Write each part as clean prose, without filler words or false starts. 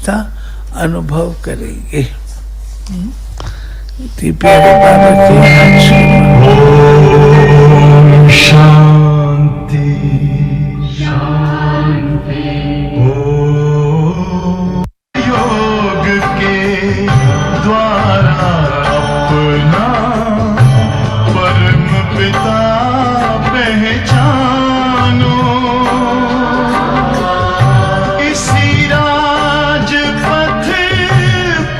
विशेषता अनुभव करेंगे। प्यारे बाबा की शांति शांति। योग के द्वारा अपना परम पिता पहचानो, इसी राजपथ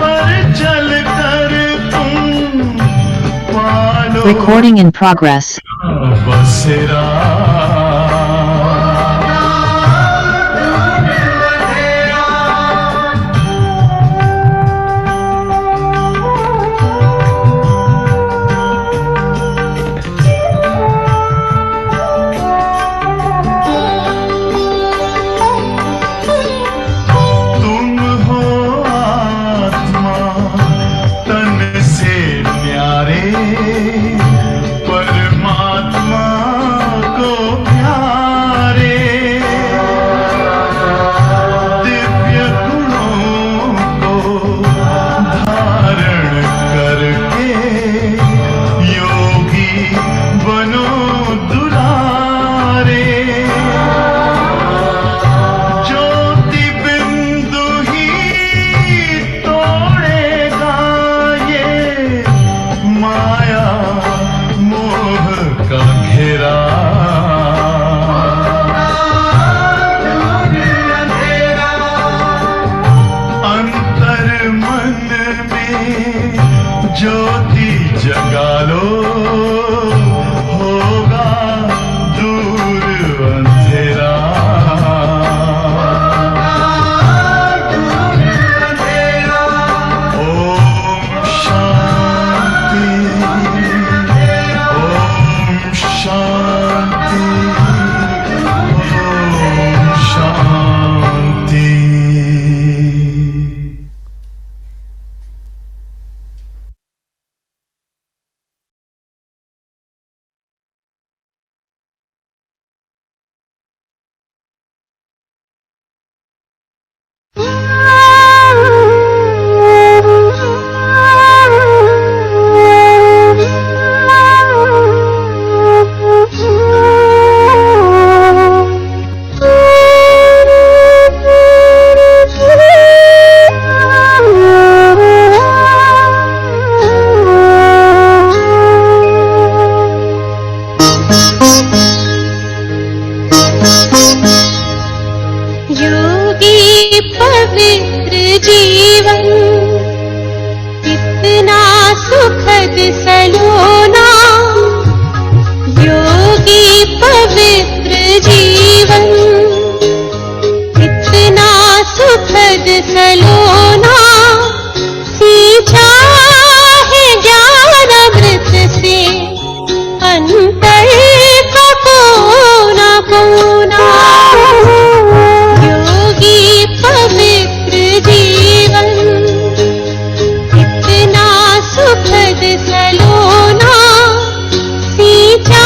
पर चलकर तुम पालो। Recording in progress. बसेरा तुम हो आत्मा तन से प्यारे, परमात्मा को प्यारे, दिव्य गुणों को धारण करके योगी बनो दुलारे। ज्योति बिंदु ही तोड़ेगा ये माया मोह का घेरा। अंतर मन में ज्योति जगा लो, होगा दूर अंधेरा। ओम शांति, ओम शांति, ओम शांति। योगी पवित्र जीवन कितना सुखद सलोना, योगी पवित्र जीवन कितना सुखद सलोना, सींचा है ज्ञान अमृत से अंतर का कोना कोना। योगी पवित्र जीवन कितना सुखद सलोना, सींचा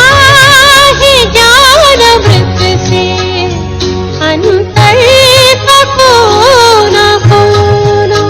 है ज्ञान अमृत से अंतर का कोना कोना।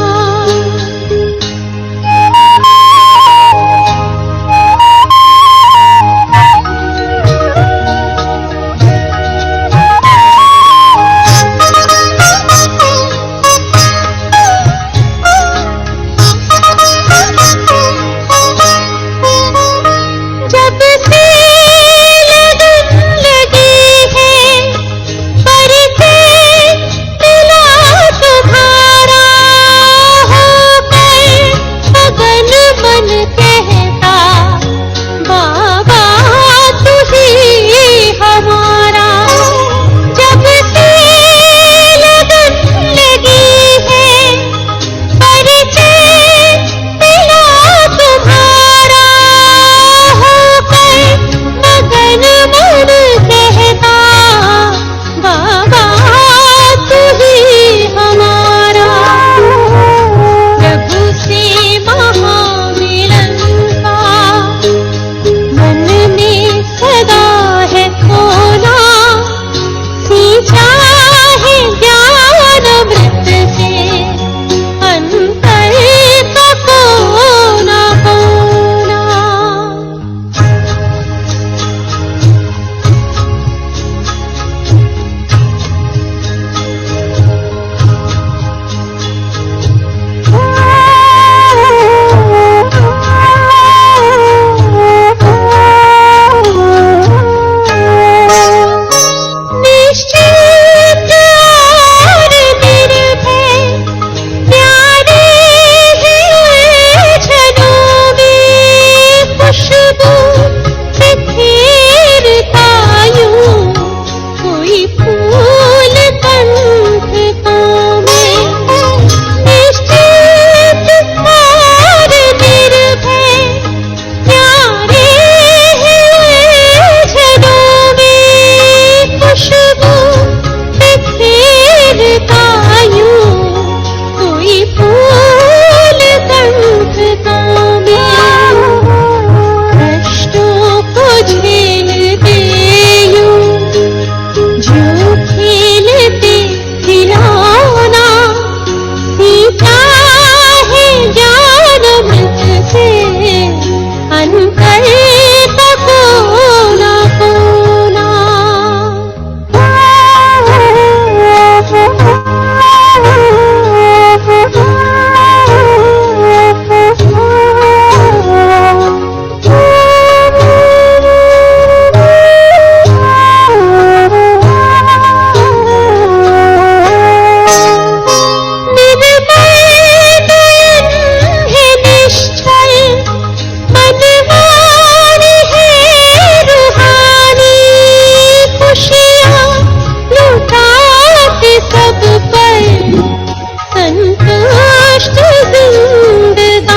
जिंदगानी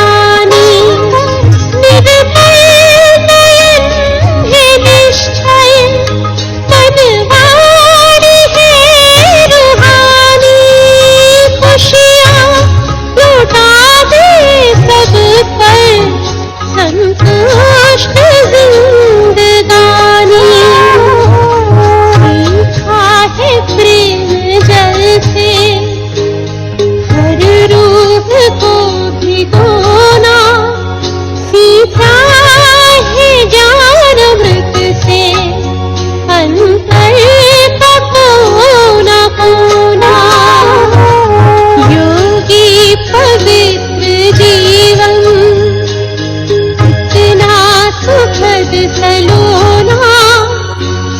निर्मल नयन है निश्चय मनवाणी है रूहानी खुशियाँ लौटा दे सब पर संतुष्ट जिंदगानी सीखा है प्रेम जल से हर रूह को भिगोना सीखा है ज्ञान अमृत से अंतर का कोना कोना योगी पवित्र जीवन इतना सुखद सलोना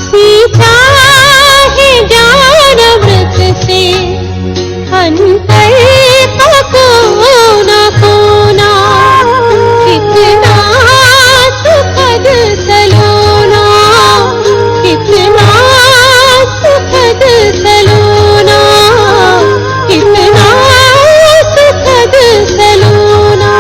सीखा है ज्ञान अमृत से अंतर का कोना कोना कितना सुखद सलोना कितना सुखद सलोना कितना सुखद सलोना।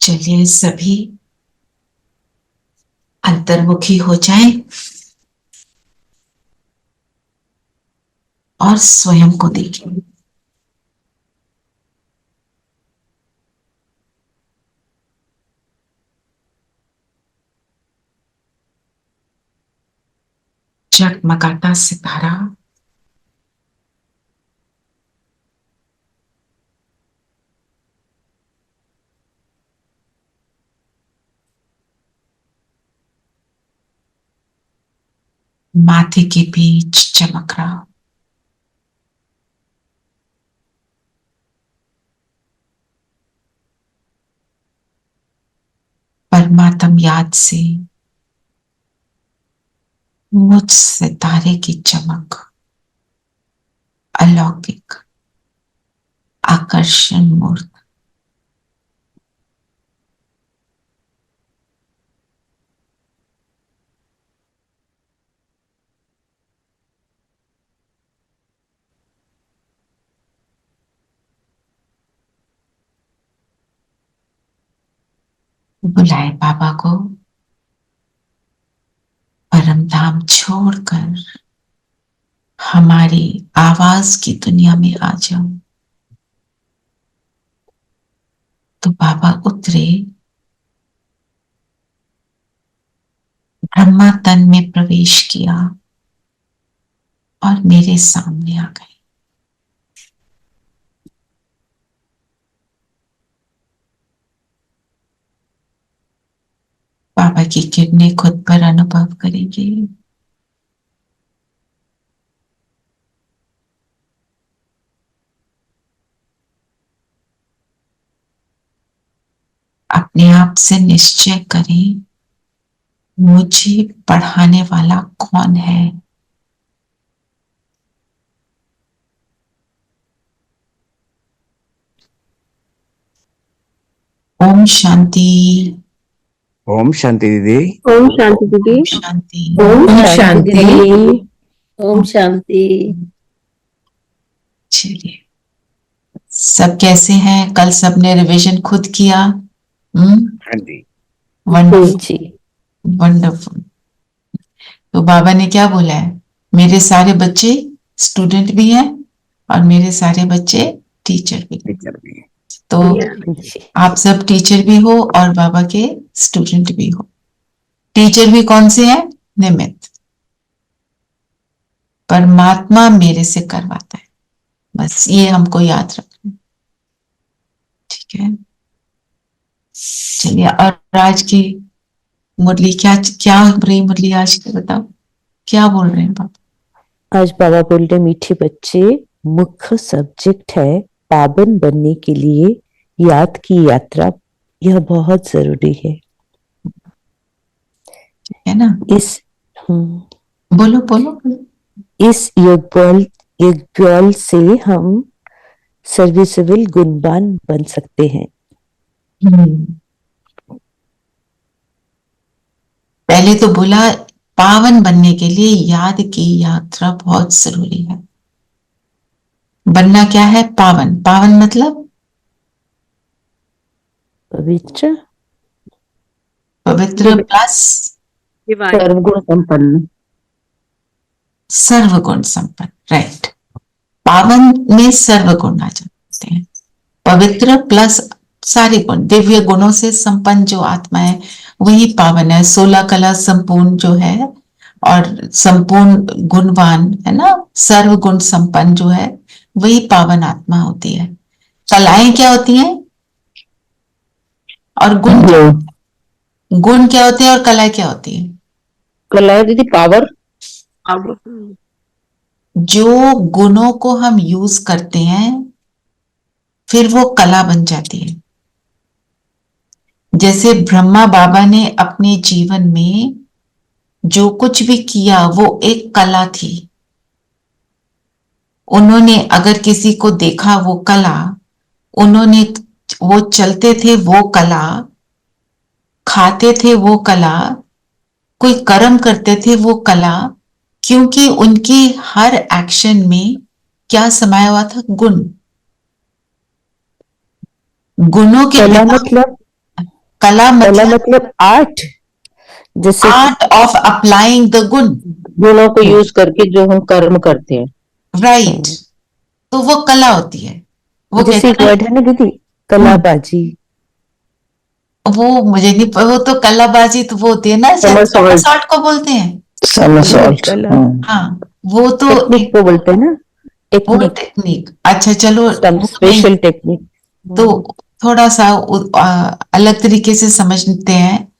चलिए सभी अंतर्मुखी हो जाएं और स्वयं को देखें। जगमगाता सितारा माथे के बीच चमक रहा, परमात्म याद से मुझ सितारे की चमक अलौकिक आकर्षण मूर्त बुलाए बाबा को परम धाम छोड़कर हमारी आवाज की दुनिया में आ जाओ। तो बाबा उतरे, ब्रह्मा तन में प्रवेश किया और मेरे सामने आ गए। बाबा की किरणें खुद पर अनुभव करेंगे। अपने आप से निश्चय करें, मुझे पढ़ाने वाला कौन है? ओम शांति। ओम शांति दीदी। ओम शांति दीदी। ओम शांति। ओम शांति दीदी। ओम शांति। चलिए, सब कैसे हैं? कल सबने रिवीजन खुद किया? हाँ जी। Wonderful wonderful. तो बाबा ने क्या बोला है? मेरे सारे बच्चे स्टूडेंट भी हैं और मेरे सारे बच्चे टीचर भी हैं। टीचर भी। तो आप सब टीचर भी हो और बाबा के स्टूडेंट भी हो। टीचर भी कौन से हैं? निमित्त। परमात्मा मेरे से करवाता है, बस ये हमको याद रखना। ठीक है, चलिए। और आज की मुरली क्या क्या हो रही? मुरली आज की बताओ, क्या बोल रहे हैं बाबा? आज बाबा बोल रहे मीठे बच्चे, मुख्य सब्जेक्ट है पावन बनने के लिए याद की यात्रा, यह बहुत जरूरी है ना। इस बोलो बोलो बोलो। इस यज्ञ से हम सर्विसेबल गुणवान बन सकते हैं। पहले तो बोला पावन बनने के लिए याद की यात्रा बहुत जरूरी है। बनना क्या है? पावन। पावन मतलब पवित्र, पवित्र प्लस सर्वगुण संपन्न। सर्वगुण संपन्न, राइट। पावन में सर्वगुण आ जाते हैं। पवित्र प्लस सारे गुण, दिव्य गुणों से संपन्न जो आत्मा है वही पावन है। 16 कला संपूर्ण जो है और संपूर्ण गुणवान है ना, सर्वगुण संपन्न जो है वही पावन आत्मा होती है। कलाएं क्या होती हैं और गुण क्या होते हैं और कलाएं क्या होती है? कलाएं दीदी पावर, जो गुणों को हम यूज करते हैं फिर वो कला बन जाती है। जैसे ब्रह्मा बाबा ने अपने जीवन में जो कुछ भी किया वो एक कला थी। उन्होंने अगर किसी को देखा वो कला, उन्होंने वो चलते थे वो कला, खाते थे वो कला, कोई कर्म करते थे वो कला, क्योंकि उनकी हर एक्शन में क्या समाया हुआ था? गुण। गुणों के कला बिना मतलब, कला मतलब आर्ट, जैसे आर्ट ऑफ अप्लाइंग द गुण, गुणों को यूज करके जो हम कर्म करते हैं, राइट। तो वो कला होती है। वो जैसे एक कहते वर्ड है ना दीदी, कलाबाजी। वो मुझे नहीं, वो तो कलाबाजी तो वो होती है ना, समरसॉल्ट को बोलते हैं। समरसॉल्ट, हाँ, वो तो टेक्निक को बोलते हैं ना, वो टेक्निक। अच्छा चलो, स्पेशल टेक्निक। तो थोड़ा सा अलग तरीके से समझते हैं।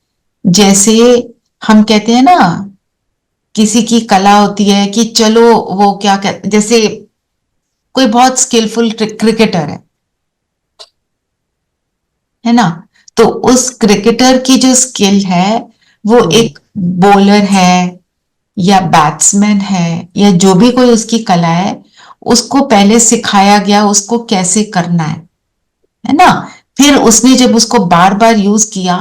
जैसे हम कहते हैं ना, किसी की कला होती है कि चलो वो क्या कहते, जैसे कोई बहुत स्किलफुल क्रिकेटर है ना, तो उस क्रिकेटर की जो स्किल है वो एक बॉलर है या बैट्समैन है या जो भी कोई उसकी कला है, उसको पहले सिखाया गया उसको कैसे करना है ना। फिर उसने जब उसको बार बार यूज किया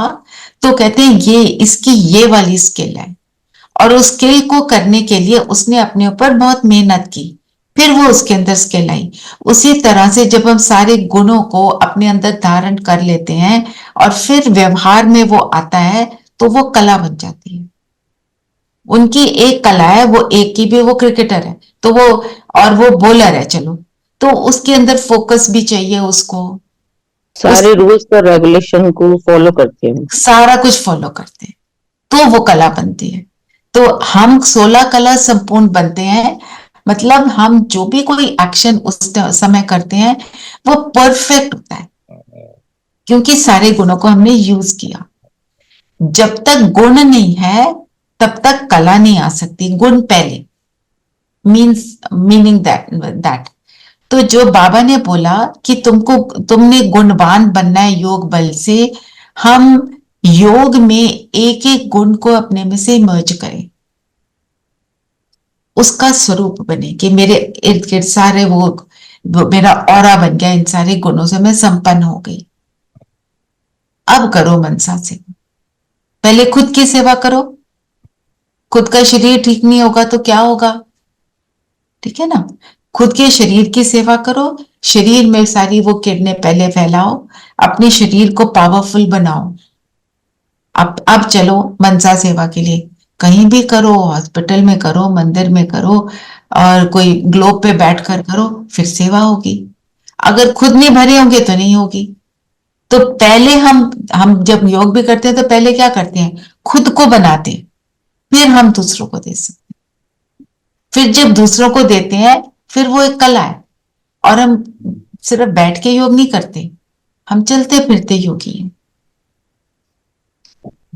तो कहते हैं ये इसकी ये वाली स्किल है, और उस स्किल को करने के लिए उसने अपने ऊपर बहुत मेहनत की, फिर वो उसके अंदर स्किल आई। उसी तरह से जब हम सारे गुणों को अपने अंदर धारण कर लेते हैं और फिर व्यवहार में वो आता है तो वो कला बन जाती है। उनकी एक कला है, वो एक की भी वो क्रिकेटर है तो वो, और वो बॉलर है, चलो तो उसके अंदर फोकस भी चाहिए उसको, सारे रूल्स और रेगुलेशन को फॉलो करते हैं, सारा कुछ फॉलो करते हैं तो वो कला बनती है। तो हम 16 कला संपूर्ण बनते हैं, मतलब हम जो भी कोई एक्शन उस समय करते हैं वो परफेक्ट होता है, क्योंकि सारे गुणों को हमने यूज किया। जब तक गुण नहीं है तब तक कला नहीं आ सकती। गुण पहले, मीनिंग दैट। तो जो बाबा ने बोला कि तुमने गुणवान बनना है योग बल से, हम योग में एक एक गुण को अपने में से मर्ज करें, उसका स्वरूप बने कि मेरे इर्द गिर्द सारे वो मेरा ऑरा बन गया, इन सारे गुणों से मैं संपन्न हो गई। अब करो मनसा से, पहले खुद की सेवा करो। खुद का शरीर ठीक नहीं होगा तो क्या होगा? ठीक है ना, खुद के शरीर की सेवा करो, शरीर में सारी वो किरणें पहले फैलाओ, अपने शरीर को पावरफुल बनाओ। अब चलो मनसा सेवा के लिए, कहीं भी करो, हॉस्पिटल में करो, मंदिर में करो, और कोई ग्लोब पे बैठकर करो, फिर सेवा होगी। अगर खुद नहीं भरे होंगे तो नहीं होगी। तो पहले हम जब योग भी करते हैं तो पहले क्या करते हैं? खुद को बनाते हैं, फिर हम दूसरों को दे सकते हैं। फिर जब दूसरों को देते हैं फिर वो एक कला है। और हम सिर्फ बैठ के योग नहीं करते, हम चलते फिरते योगी हैं।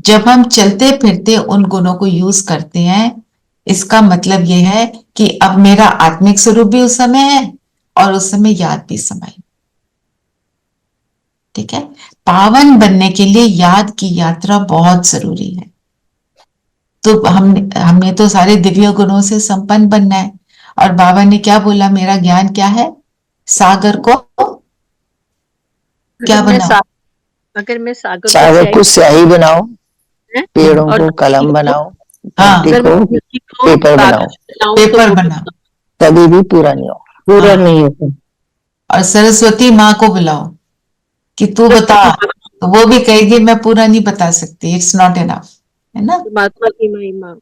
जब हम चलते फिरते उन गुणों को यूज करते हैं, इसका मतलब यह है कि अब मेरा आत्मिक स्वरूप भी उस समय है और उस समय याद भी समय। ठीक है, पावन बनने के लिए याद की यात्रा बहुत जरूरी है। तो हमने तो सारे दिव्य गुणों से संपन्न बनना है। और बाबा ने क्या बोला, मेरा ज्ञान क्या है, सागर को क्या बनाओ, अगर मैं सागर सागर को स्याही बनाओ, है पेड़ों और को कलम बनाओ, हाँ, धरती को पेपर बनाओ, पेपर बनाओ, तभी भी पूरा नहीं हो, पूरा हाँ। नहीं होता। और सरस्वती माँ को बुलाओ कि तू बता, तो वो भी कहेगी मैं पूरा नहीं बता सकती, इट्स नॉट इनफ, है ना। परमात्मा की महिमा।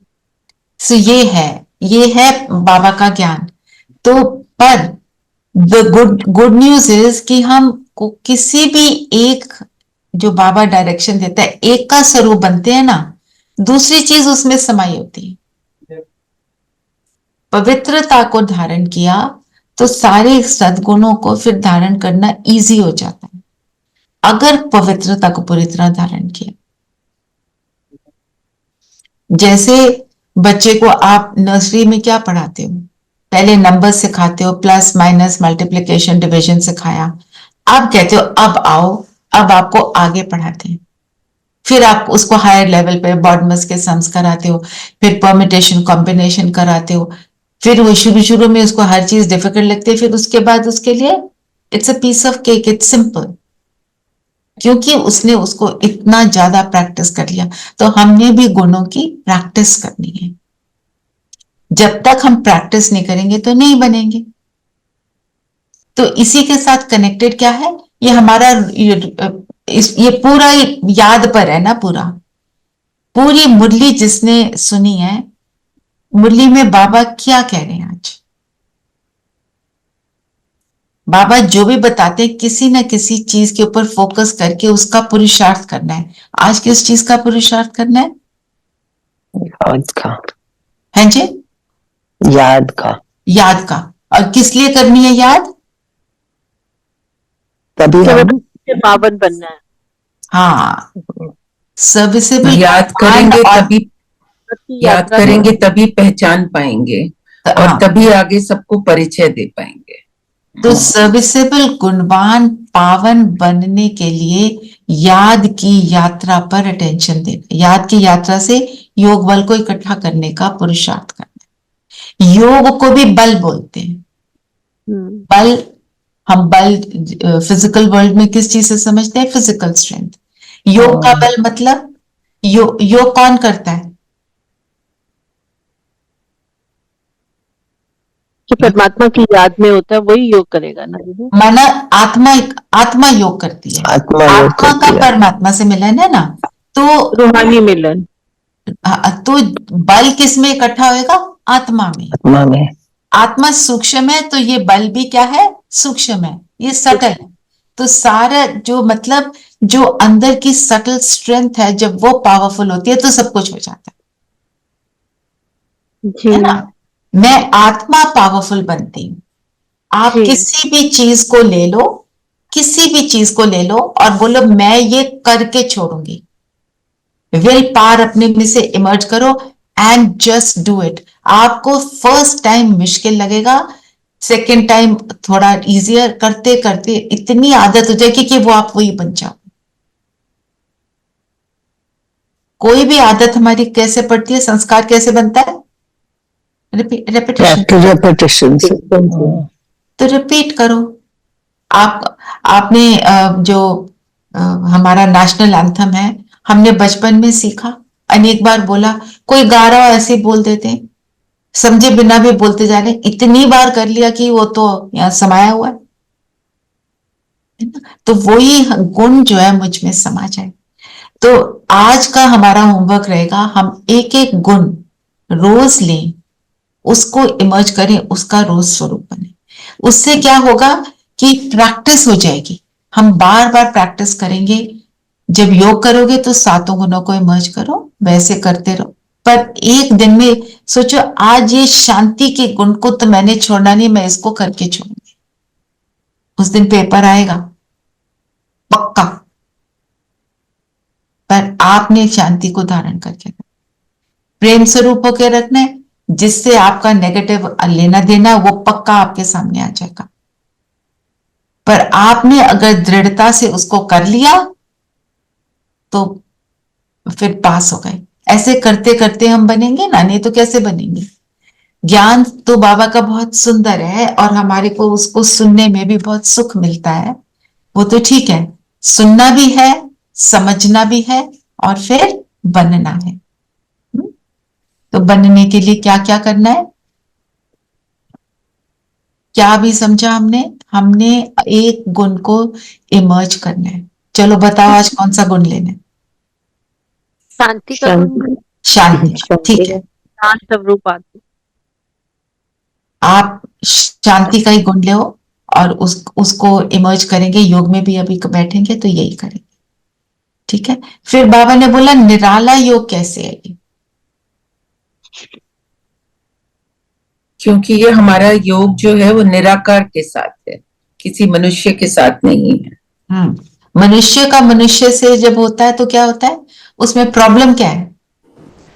सो ये है बाबा का ज्ञान। तो पर द गुड न्यूज इज कि हम को किसी भी एक जो बाबा डायरेक्शन देता है, एक का स्वरूप बनते हैं ना, दूसरी चीज उसमें समाई होती है। पवित्रता को धारण किया तो सारे सद्गुणों को फिर धारण करना इजी हो जाता है, अगर पवित्रता को पूरी तरह धारण किया। जैसे बच्चे को आप नर्सरी में क्या पढ़ाते हो, पहले नंबर सिखाते हो, प्लस माइनस मल्टीप्लिकेशन डिवीजन सिखाया, अब कहते हो अब आओ, अब आपको आगे पढ़ाते हैं, फिर आप उसको हायर लेवल पे बॉडमस के सम्स कराते हो, फिर परमिटेशन कॉम्बिनेशन कराते हो, फिर वो शुरू शुरू में उसको हर चीज डिफिकल्ट लगती है, फिर उसके बाद उसके लिए it's a piece of cake, it's simple, क्योंकि उसने उसको इतना ज्यादा प्रैक्टिस कर लिया। तो हमने भी गुणों की प्रैक्टिस करनी है। जब तक हम प्रैक्टिस नहीं करेंगे तो नहीं बनेंगे। तो इसी के साथ कनेक्टेड क्या है, ये हमारा ये पूरा याद पर है ना, पूरी मुरली जिसने सुनी है, मुरली में बाबा क्या कह रहे हैं आज, बाबा जो भी बताते हैं किसी न किसी चीज के ऊपर फोकस करके उसका पुरुषार्थ करना है। आज किस चीज का पुरुषार्थ करना है, याद का, हैं जी, याद का, याद का। और किस लिए करनी है याद, तभी हम पावन बनना है। हाँ, सर्विसेबल याद करेंगे तभी, याद करेंगे तभी पहचान पाएंगे और हाँ, तभी आगे सबको परिचय दे पाएंगे। तो सर्विसेबल गुणवान पावन बनने के लिए याद की यात्रा पर अटेंशन देना, याद की यात्रा से योग बल को इकट्ठा करने का पुरुषार्थ करना। योग को भी बल बोलते हैं। बल, हम बल फिजिकल वर्ल्ड में किस चीज से समझते हैं, फिजिकल स्ट्रेंथ। योग का बल मतलब योग कौन करता है, जो परमात्मा की याद में होता है वही योग करेगा ना दीदी। माना आत्मा योग करती है, आत्मा का परमात्मा से मिलन है ना, तो रूहानी मिलन। तो बल किस में इकट्ठा होएगा, आत्मा में। आत्मा में, आत्मा सूक्ष्म है तो ये बल भी क्या है, सूक्ष्म है, ये सटल है। तो सारा जो मतलब जो अंदर की सटल स्ट्रेंथ है, जब वो पावरफुल होती है तो सब कुछ हो जाता है ना। मैं आत्मा पावरफुल बनती हूं। आप किसी भी चीज को ले लो, किसी भी चीज को ले लो और बोलो मैं ये करके छोड़ूंगी, विल पावर अपने में से इमर्ज करो एंड जस्ट डू इट। आपको फर्स्ट टाइम मुश्किल लगेगा, सेकेंड टाइम थोड़ा इजियर, करते करते इतनी आदत हो जाएगी कि वो आप वही बन जाओ। कोई भी आदत हमारी कैसे पड़ती है, संस्कार कैसे बनता है, रेपिटेशन से। तो रिपीट करो। आपने जो हमारा नेशनल एंथम है, हमने बचपन में सीखा, अनेक बार बोला, कोई गा रहा हो ऐसे बोल देते हैं, समझे बिना भी बोलते जा रहे, इतनी बार कर लिया कि वो तो यहाँ समाया हुआ है। तो वही गुण जो है मुझ में समा जाए। तो आज का हमारा होमवर्क रहेगा, हम एक एक गुण रोज लें, उसको इमर्ज करें, उसका रोज स्वरूप बने। उससे क्या होगा कि प्रैक्टिस हो जाएगी, हम बार बार प्रैक्टिस करेंगे। जब योग करोगे तो सातों गुणों को इमर्ज करो, वैसे करते रहो। पर एक दिन में सोचो आज ये शांति के गुण को तो मैंने छोड़ना नहीं, मैं इसको करके छोड़ूंगी। उस दिन पेपर आएगा पक्का, पर आपने शांति को धारण करके प्रेम स्वरूप होकर रखना है, जिससे आपका नेगेटिव लेना देना वो पक्का आपके सामने आ जाएगा। पर आपने अगर दृढ़ता से उसको कर लिया तो फिर पास हो गए। ऐसे करते करते हम बनेंगे ना, नहीं तो कैसे बनेंगे। ज्ञान तो बाबा का बहुत सुंदर है और हमारे को उसको सुनने में भी बहुत सुख मिलता है, वो तो ठीक है। सुनना भी है, समझना भी है और फिर बनना है। तो बनने के लिए क्या क्या करना है, क्या भी समझा हमने? हमने एक गुण को इमर्ज करना है। चलो बताओ आज कौन सा गुण लेना है? शांति का गुण, शांति। ठीक है, शांत स्वरूप आत्मा। आप शांति का ही गुण लो और उसको इमर्ज करेंगे। योग में भी अभी बैठेंगे तो यही करेंगे, ठीक है। फिर बाबा ने बोला निराला योग कैसे है ये? क्योंकि ये हमारा योग जो है वो निराकार के साथ है, किसी मनुष्य के साथ नहीं है। मनुष्य का मनुष्य से जब होता है तो क्या होता है, उसमें प्रॉब्लम क्या है?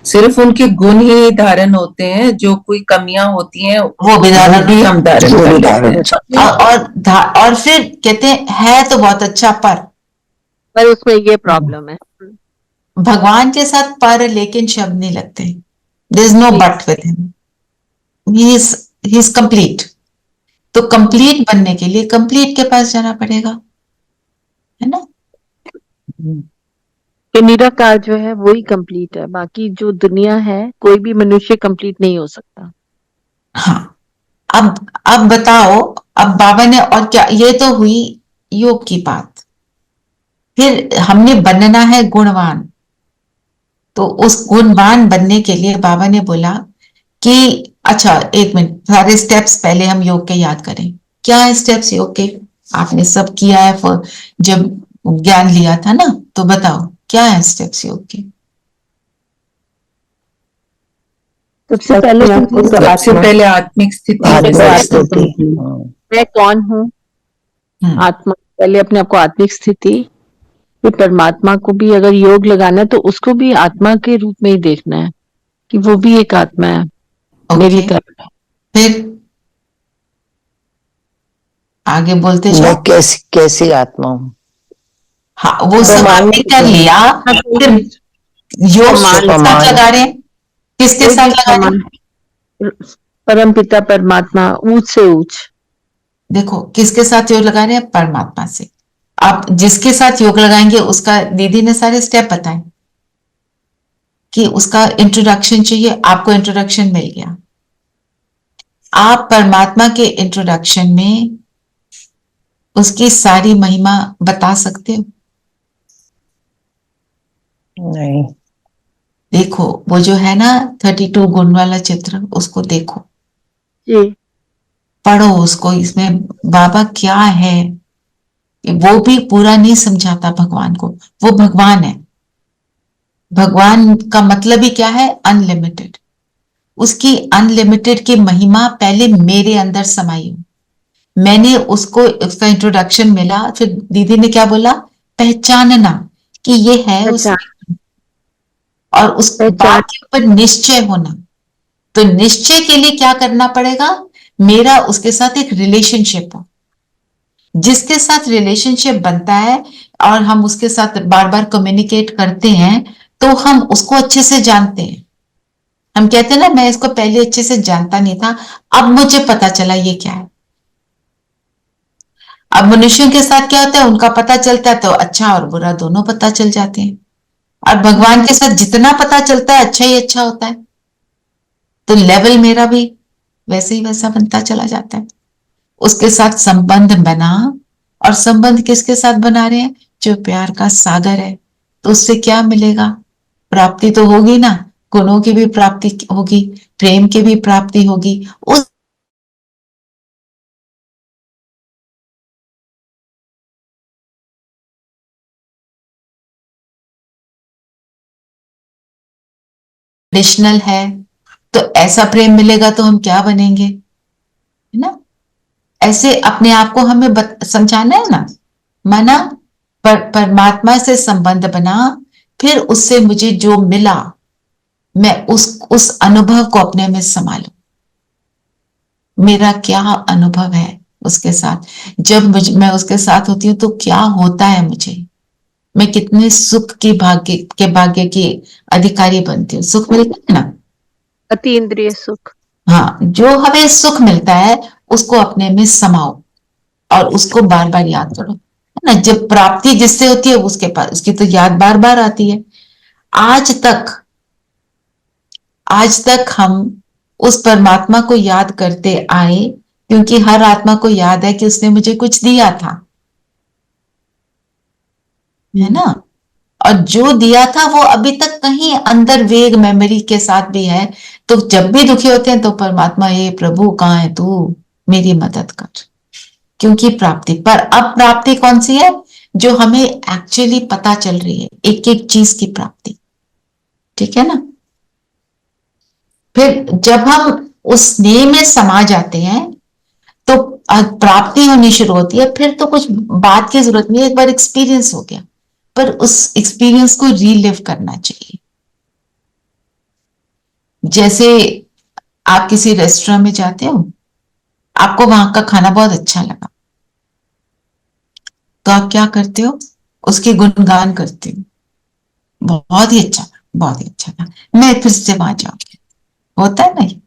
सिर्फ उनके गुण ही धारण होते हैं, जो कोई कमियां होती हैं वो भी धारण भी हम धारण करते हैं। और फिर कहते हैं है तो बहुत अच्छा, पर उसमें ये प्रॉब्लम है। भगवान के साथ पर लेकिन शब्द नहीं लगते। There is no but with him, he is complete. तो कंप्लीट बनने के लिए कंप्लीट के पास जाना पड़ेगा, है ना। कि निराकार जो है वही कंप्लीट है, बाकी जो दुनिया है कोई भी मनुष्य कंप्लीट नहीं हो सकता। हाँ, अब बताओ, अब बाबा ने और क्या, ये तो हुई योग की बात। फिर हमने बनना है गुणवान। तो उस गुणवान बनने के लिए बाबा ने बोला कि अच्छा एक मिनट, सारे स्टेप्स पहले हम योग के याद करें। क्या है स्टेप्स योग के? आपने सब किया है जब ज्ञान लिया था ना, तो बताओ क्या है स्टेप्स योग के? सबसे पहले आत्मिक स्थिति, मैं कौन हूँ, आत्मा। पहले अपने आप को आत्मिक स्थिति, फिर परमात्मा को भी अगर योग लगाना है तो उसको भी आत्मा के रूप में ही देखना है कि वो भी एक आत्मा है मेरी तरह। फिर आगे बोलते जाओ। मैं कैसी आत्मा हूँ? हाँ, वो सब आपने कर लिया। फिर योग किसके साथ लगा रहे हैं? किसके साथ लगा रहे हैं? परम पिता परमात्मा, ऊंच से ऊंच। देखो किसके साथ योग लगा रहे हैं? परमात्मा से। आप जिसके साथ योग लगाएंगे उसका, दीदी ने सारे स्टेप बताए कि उसका इंट्रोडक्शन चाहिए, आपको इंट्रोडक्शन मिल गया। आप परमात्मा के इंट्रोडक्शन में उसकी सारी महिमा बता सकते हो? नहीं। देखो वो जो है ना 32 गुण वाला चित्र, उसको देखो जी, पढ़ो उसको। इसमें बाबा क्या है वो भी पूरा नहीं समझाता भगवान को। वो भगवान है। भगवान का मतलब ही क्या है? अनलिमिटेड। उसकी अनलिमिटेड की महिमा पहले मेरे अंदर समाई हो। मैंने उसको, उसका इंट्रोडक्शन मिला, फिर दीदी ने क्या बोला? पहचानना कि ये है उसमें, और उस बात के ऊपर निश्चय होना। तो निश्चय के लिए क्या करना पड़ेगा? मेरा उसके साथ एक रिलेशनशिप हो। जिसके साथ रिलेशनशिप बनता है और हम उसके साथ बार बार कम्युनिकेट करते हैं तो हम उसको अच्छे से जानते हैं। हम कहते हैं ना, मैं इसको पहले अच्छे से जानता नहीं था, अब मुझे पता चला ये क्या है। अब मनुष्यों के साथ क्या होता है, उनका पता चलता है तो अच्छा और बुरा दोनों पता चल जाते हैं। और भगवान के साथ जितना पता चलता है अच्छा ही अच्छा होता है। तो लेवल मेरा भी वैसे ही वैसा बनता चला जाता है। उसके साथ संबंध बना, और संबंध किसके साथ बना रहे हैं? जो प्यार का सागर है। तो उससे क्या मिलेगा? प्राप्ति तो होगी ना, गुणों की भी प्राप्ति होगी, प्रेम की भी प्राप्ति होगी। उस कंडीशनल है, तो ऐसा प्रेम मिलेगा तो हम क्या बनेंगे, है ना। ऐसे अपने आप को हमें समझाना है ना। माना परमात्मा से संबंध बना, फिर उससे मुझे जो मिला, मैं उस अनुभव को अपने में संभालूं। मेरा क्या अनुभव है उसके साथ, जब मैं उसके साथ होती हूँ तो क्या होता है मुझे, मैं कितने सुख की भाग्य की अधिकारी बनती हूँ। सुख मिलता है ना, अति इंद्रिय सुख। हाँ, जो हमें सुख मिलता है उसको अपने में समाओ और उसको बार बार याद करो, है ना। जब प्राप्ति जिससे होती है उसके पास उसकी तो याद बार बार आती है। आज तक हम उस परमात्मा को याद करते आए क्योंकि हर आत्मा को याद है कि उसने मुझे कुछ दिया था, है ना। और जो दिया था वो अभी तक कहीं अंदर वेग मेमोरी के साथ भी है। तो जब भी दुखी होते हैं तो परमात्मा, ये प्रभु कहाँ है तू, मेरी मदद कर। क्योंकि प्राप्ति पर, अब प्राप्ति कौन सी है, जो हमें एक्चुअली पता चल रही है, एक एक चीज की प्राप्ति, ठीक है ना। फिर जब हम उस स्नेह में समा जाते हैं तो प्राप्ति होनी शुरू होती है। फिर तो कुछ बात की जरूरत नहीं है, एक बार एक्सपीरियंस हो गया, पर उस एक्सपीरियंस को रीलिव करना चाहिए। जैसे आप किसी रेस्टोरेंट में जाते हो, आपको वहां का खाना बहुत अच्छा लगा, तो आप क्या करते हो, उसके गुणगान करते हो, बहुत ही अच्छा, बहुत ही अच्छा था, मैं फिर से वहां जाऊंगी। होता है नहीं,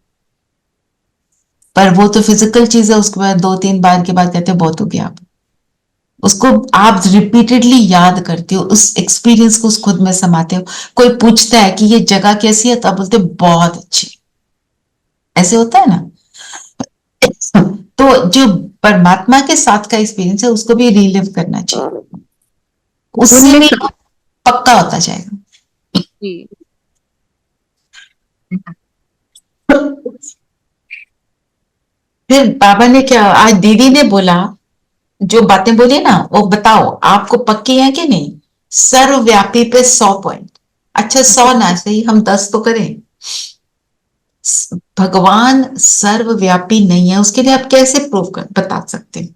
पर वो तो फिजिकल चीज है, उसके बाद 2-3 बार के बाद कहते हैं बहुत हो गया। आप उसको आप रिपीटेडली याद करते हो, उस एक्सपीरियंस को उस खुद में समाते हो। कोई पूछता है कि ये जगह कैसी है, तो आप बोलते हो बहुत अच्छी। ऐसे होता है ना। तो जो परमात्मा के साथ का एक्सपीरियंस है उसको भी रिलिव करना चाहिए, उससे भी पक्का होता जाएगा। जी। फिर बाबा ने क्या, आज दीदी ने बोला, जो बातें बोली ना वो बताओ आपको पक्की है कि नहीं। सर्वव्यापी पे 100 पॉइंट। अच्छा 100 ना सही, हम 10 तो करें। भगवान सर्वव्यापी नहीं है, उसके लिए आप कैसे प्रूव कर बता सकते हैं।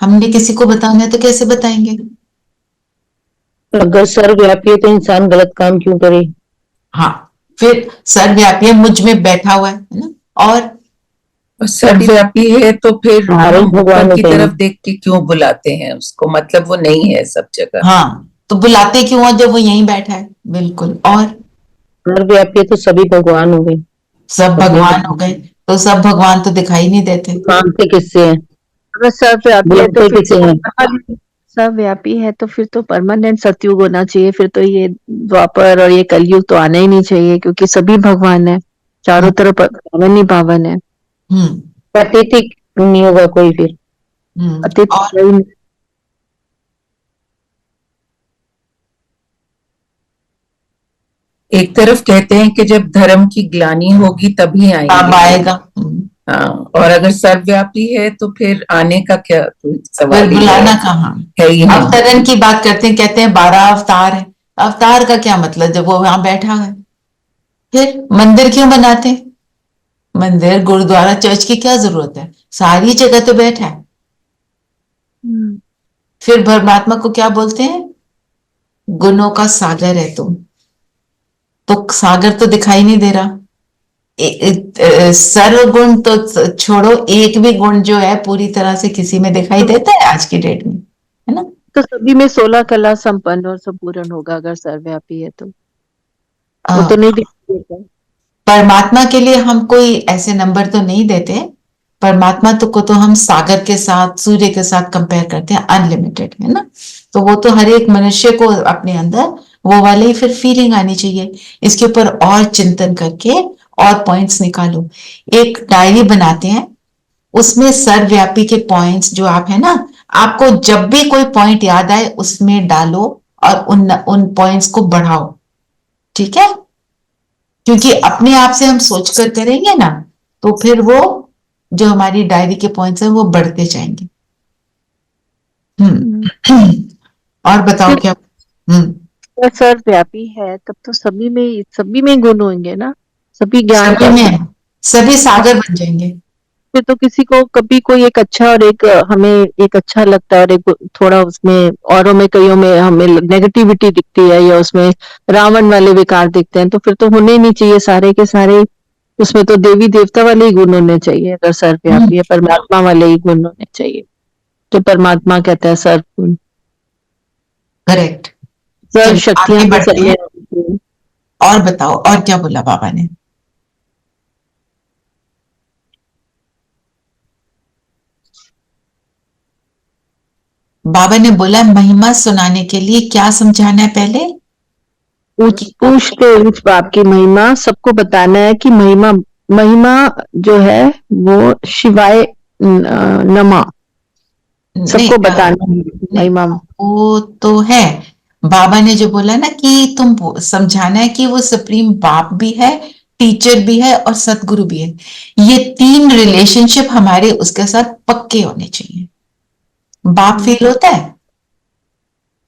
हमने किसी को बताना है तो कैसे बताएंगे। अगर सर्वव्यापी है तो इंसान गलत काम क्यों करे। हाँ, फिर सर्वव्यापी है, मुझ में बैठा हुआ है ना। और सर्वव्यापी है तो फिर सारे हम भगवान ऊपर की होते हैं। तरफ देख के क्यों बुलाते हैं उसको, मतलब वो नहीं है सब जगह। हाँ, तो बुलाते क्यों हो जब वो यहीं बैठा है। बिल्कुल। और सर्वव्यापी है तो सभी भगवान हो गए। सब भगवान हो गए, तो सब भगवान तो दिखाई नहीं देते। मानते किससे हैं, अगर सर्वव्यापी है तो बुलाते फिर किसे हैं। सर्वव्यापी है तो फिर तो परमानेंट सतयुग होना चाहिए, फिर तो ये द्वापर और ये कलयुग तो आना ही नहीं चाहिए, क्योंकि सभी भगवान है, चारों तरफ पावन ही पावन है। हम्म पतित नहीं होगा कोई फिर। अतीत और कोई नहीं। एक तरफ कहते हैं कि जब धर्म की ग्लानि होगी तभी अब आएंगे। आएगा। हाँ, और अगर सर्वव्यापी है तो फिर आने का क्या कोई सवाल फिर ही बुलाना है, कहाँ। है ही नहीं। अवतरण की बात करते हैं, कहते हैं 12 अवतार है। अवतार का क्या मतलब जब वो वहां बैठा है। फिर मंदिर क्यों बनाते हैं, मंदिर गुरुद्वारा चर्च की क्या जरूरत है, सारी जगह तो बैठा है। फिर परमात्मा को क्या बोलते हैं, गुणों का सागर है तुम, तो सागर तो दिखाई नहीं दे रहा। सर्व गुण तो छोड़ो, एक भी गुण जो है पूरी तरह से किसी में दिखाई देता है आज की डेट में, है ना। तो सभी में 16 कला संपन्न और संपूर्ण होगा अगर सर्वव्यापी है तो वो तो नहीं दिखाई देता। परमात्मा के लिए हम कोई ऐसे नंबर तो नहीं देते। परमात्मा को तो हम सागर के साथ, सूर्य के साथ कंपेयर करते हैं, अनलिमिटेड, है ना। तो वो तो हर एक मनुष्य को अपने अंदर वो वाली फिर फीलिंग आनी चाहिए। इसके ऊपर और चिंतन करके और पॉइंट्स निकालो, एक डायरी बनाते हैं, उसमें सर्वव्यापी के पॉइंट्स जो आप है ना, आपको जब भी कोई पॉइंट याद आए उसमें डालो और उन पॉइंट्स को बढ़ाओ, ठीक है। क्योंकि अपने आप से हम सोच कर करेंगे ना, तो फिर वो जो हमारी डायरी के पॉइंट्स हैं वो बढ़ते जाएंगे। और बताओ फिर क्या। अगर सर्वव्यापी है तब तो सभी में गुण होंगे ना, सभी ज्ञान सभी का। में, सभी सागर बन जाएंगे। फिर तो किसी को कभी कोई एक अच्छा और एक हमें एक अच्छा लगता है और एक थोड़ा उसमें औरों में कईयों में हमें नेगेटिविटी दिखती है या उसमें रावण वाले विकार दिखते हैं, तो फिर तो होने ही नहीं चाहिए सारे के सारे। उसमें तो देवी देवता वाले ही गुण होने चाहिए, अगर सर्वव्यापी है परमात्मा वाले ही गुण होने चाहिए, जो परमात्मा कहता है सर्वगुण, करेक्ट। सर्व शक्तियां आगे भी बढ़ते सब हैं। में। और बताओ, और क्या बोला बाबा ने? बाबा ने बोला महिमा सुनाने के लिए क्या समझाना है पहले? पूछते उस बाप की महिमा सबको बताना है कि महिमा महिमा जो है वो शिवाय नमा, सबको बताना है महिमा। वो तो है। बाबा ने जो बोला ना कि तुम समझाना है कि वो सुप्रीम बाप भी है, टीचर भी है और सतगुरु भी है। ये तीन रिलेशनशिप हमारे उसके साथ पक्के होने चाहिए। बाप फील होता है,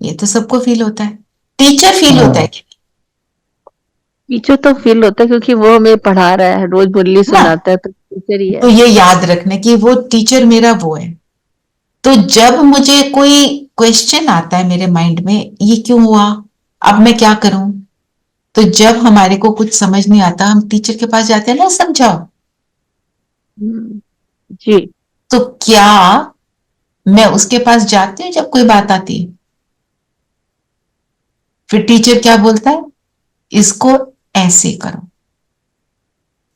ये तो सबको फील होता है। टीचर फील होता है कि टीचर तो फील होता है क्योंकि वो हमें पढ़ा रहा है, रोज मुरली ना? सुनाता है, तो टीचर ही है। तो ये याद रखना कि वो टीचर मेरा वो है। तो जब मुझे कोई क्वेश्चन आता है मेरे माइंड में, ये क्यों हुआ, अब मैं क्या करूं, तो जब हमारे को कुछ समझ नहीं आता हम टीचर के पास जाते हैं ना, समझाओ। जी। तो क्या मैं उसके पास जाती हूँ जब कोई बात आती है? फिर टीचर क्या बोलता है, इसको ऐसे करो।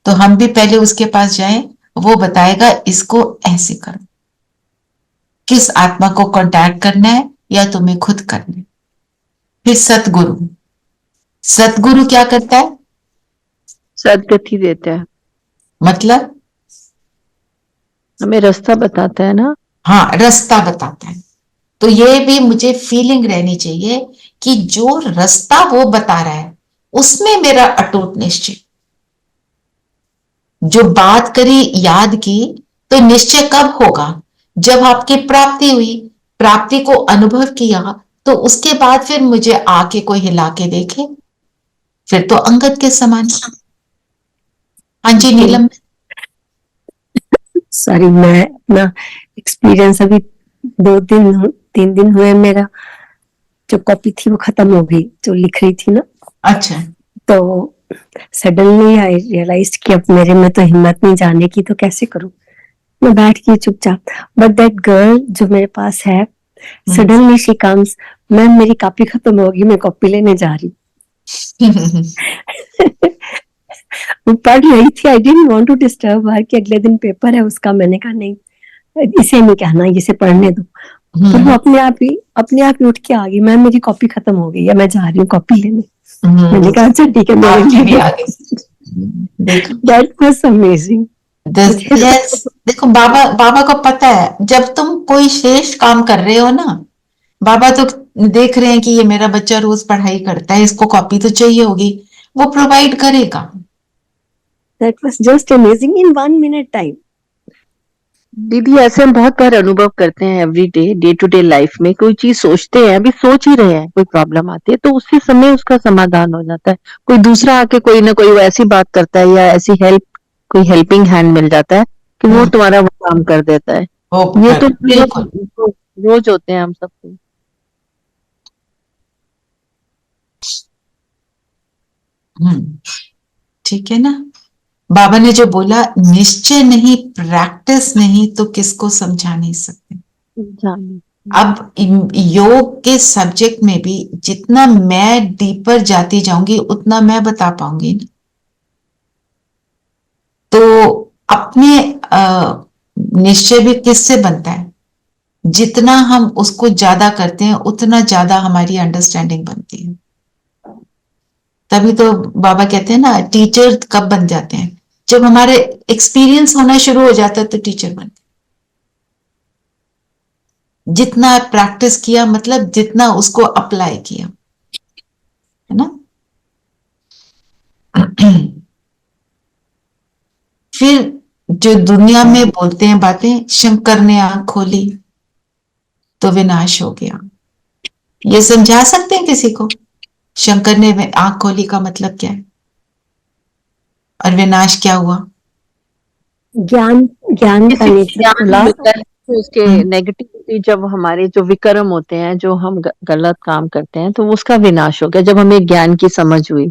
तो हम भी पहले उसके पास जाएं, वो बताएगा इसको ऐसे करो। किस आत्मा को कांटेक्ट करना है या तुम्हें खुद करना है? फिर सतगुरु, सतगुरु क्या करता है? सदगति देता है, मतलब हमें रास्ता बताता है ना। हाँ, रास्ता बताता है। तो ये भी मुझे फीलिंग रहनी चाहिए कि जो रास्ता वो बता रहा है उसमें मेरा अटूट निश्चय। जो बात करी याद की, तो निश्चय कब होगा? जब आपकी प्राप्ति हुई, प्राप्ति को अनुभव किया, तो उसके बाद फिर मुझे आके कोई हिला के देखे, फिर तो अंगद के समान। हाँ जी नीलम। सॉरी, मैं अपना एक्सपीरियंस अभी 3 दिन हुए, मेरा जो कॉपी थी वो खत्म हो गई, जो लिख रही थी ना। अच्छा। तो सडनली आई रियलाइज कि अब मेरे में तो हिम्मत नहीं जाने की, तो कैसे करूं। मैं बैठ गई चुपचाप। बट दैट गर्ल जो मेरे पास है, सडनली शी कम्स, मैम मेरी कॉपी खत्म होगी, मैं कॉपी लेने जा रही हूँ। वो पढ़ रही थी, I didn't want to disturb her कि अगले दिन पेपर है उसका। मैंने कहा नहीं, इसे नहीं कहना, इसे पढ़ने दो। तो वो अपने आप ही उठ के आ गई, मैम मेरी कॉपी खत्म हो गई है, मैं जा रही हूँ कॉपी लेने। मैंने कहा अच्छा ठीक है, मेरे लिए दैट वाज अमेजिंग। यस, देखो बाबा को पता है जब तुम कोई श्रेष्ठ काम कर रहे हो ना, बाबा तो देख रहे हैं कि ये मेरा बच्चा रोज पढ़ाई करता है, इसको कॉपी तो चाहिए होगी, वो प्रोवाइड करेगा। That was just amazing in 1 minute time. दीदी ऐसे हम बहुत बार अनुभव करते हैं, every day to day life में कोई चीज सोचते हैं, अभी सोच ही रहे हैं, कोई प्रॉब्लम आती है तो उसी समय उसका समाधान हो जाता है। कोई दूसरा आके कोई ना कोई ऐसी बात करता है या ऐसी हेल्प, कोई हेल्पिंग हैंड मिल जाता है कि वो तुम्हारा वो काम कर देता है। ये तो रोज होते हैं हम सबको। ठीक है ना? बाबा ने जो बोला, निश्चय नहीं, प्रैक्टिस नहीं, तो किसको समझा नहीं सकते। अब योग के सब्जेक्ट में भी जितना मैं डीपर जाती जाऊंगी उतना मैं बता पाऊंगी ना। तो अपने निश्चय भी किससे बनता है? जितना हम उसको ज्यादा करते हैं उतना ज्यादा हमारी अंडरस्टैंडिंग बनती है। तभी तो बाबा कहते हैं ना, टीचर कब बन जाते हैं? जब हमारे एक्सपीरियंस होना शुरू हो जाता है तो टीचर बनते। जितना प्रैक्टिस किया, मतलब जितना उसको अप्लाई किया, है ना? फिर जो दुनिया में बोलते हैं बातें, शंकर ने आंख खोली तो विनाश हो गया, ये समझा सकते हैं किसी को? शंकर ने आंख खोली का मतलब क्या है और विनाश क्या हुआ? ज्ञान का किसी को नेत्र ज्ञान खुला। मिलता है तो उसके नेगेटिविटी, जब हमारे जो विकर्म होते हैं, जो हम गलत काम करते हैं, तो उसका विनाश हो गया जब हमें ज्ञान की समझ हुई।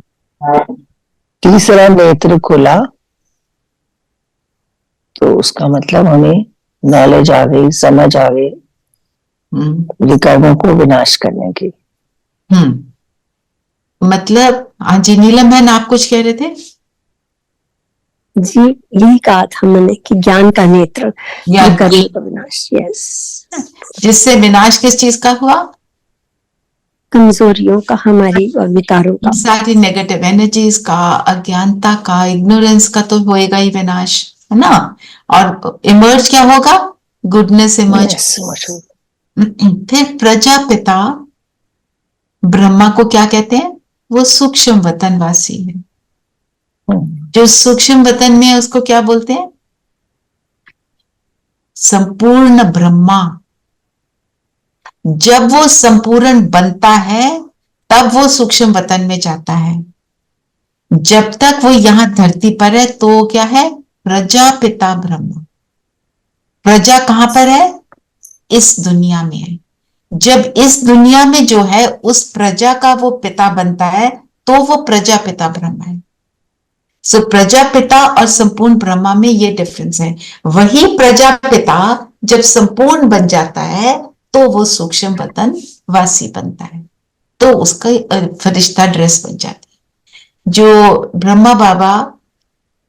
तीसरा नेत्र खुला तो उसका मतलब हमें नॉलेज आ गई, समझ आ गई विकर्मों को विनाश करने की। मतलब हाँ जी, नीलम बहन आप कुछ कह रहे थे? जी, यही कहा था मैंने कि ज्ञान का नेत्र, ज्ञान का विकर्म का विनाश। यस, जिससे विनाश किस चीज का हुआ? कमजोरियों का, हमारी और विकारों का, सारी नेगेटिव एनर्जीज का, अज्ञानता का, इग्नोरेंस का तो होएगा ही विनाश, है ना। और इमर्ज क्या होगा? Goodness emerge. फिर प्रजापिता ब्रह्मा को क्या कहते हैं? वो सूक्ष्म वतनवासी है। जो सूक्ष्म वतन में है उसको क्या बोलते हैं? संपूर्ण ब्रह्मा। जब वो संपूर्ण बनता है तब वो सूक्ष्म वतन में जाता है। जब तक वो यहां धरती पर है तो क्या है? प्रजापिता ब्रह्मा। प्रजा कहां पर है? इस दुनिया में है। जब इस दुनिया में जो है उस प्रजा का वो पिता बनता है तो वो प्रजापिता ब्रह्मा है। सो प्रजापिता और संपूर्ण ब्रह्मा में ये डिफरेंस है। वही प्रजापिता जब संपूर्ण बन जाता है तो वो सूक्ष्म वतन वासी बनता है, तो उसका फरिश्ता ड्रेस बन जाती है। जो ब्रह्मा बाबा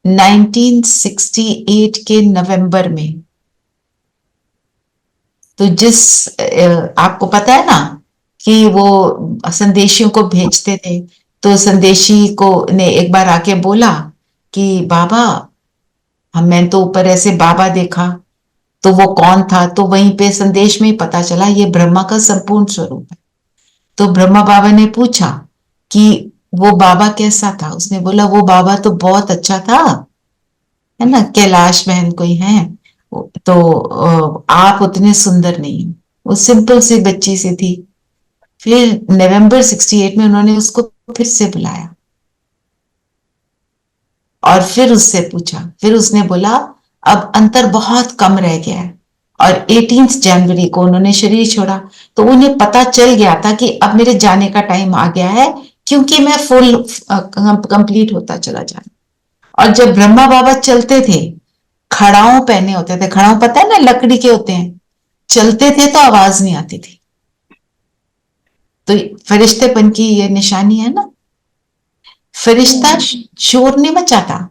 1968 के नवंबर में, तो आपको पता है ना कि वो संदेशियों को भेजते थे, तो संदेशी को ने एक बार आके बोला कि बाबा मैंने तो ऊपर ऐसे बाबा देखा, तो वो कौन था? तो वहीं पे संदेश में ही पता चला ये ब्रह्मा का संपूर्ण स्वरूप है। तो ब्रह्मा बाबा ने पूछा कि वो बाबा कैसा था? उसने बोला वो बाबा तो बहुत अच्छा था, है ना, कैलाश बहन कोई है तो आप उतने सुंदर नहीं हो। वो सिंपल सी बच्ची सी थी। फिर नवंबर 68 में उन्होंने उसको फिर से बुलाया और फिर उससे पूछा। फिर उसने बोला अब अंतर बहुत कम रह गया है, और 18 जनवरी को उन्होंने शरीर छोड़ा। तो उन्हें पता चल गया था कि अब मेरे जाने का टाइम आ गया है, क्योंकि मैं फुल कंप्लीट होता चला जा रहा। और जब ब्रह्मा बाबा चलते थे, खड़ाओं पहने होते थे। खड़ाओं पता है ना, लकड़ी के होते हैं। चलते थे तो आवाज नहीं आती थी। तो फरिश्तेपन की ये निशानी है ना। फरिश्ता शोर नहीं मचाता,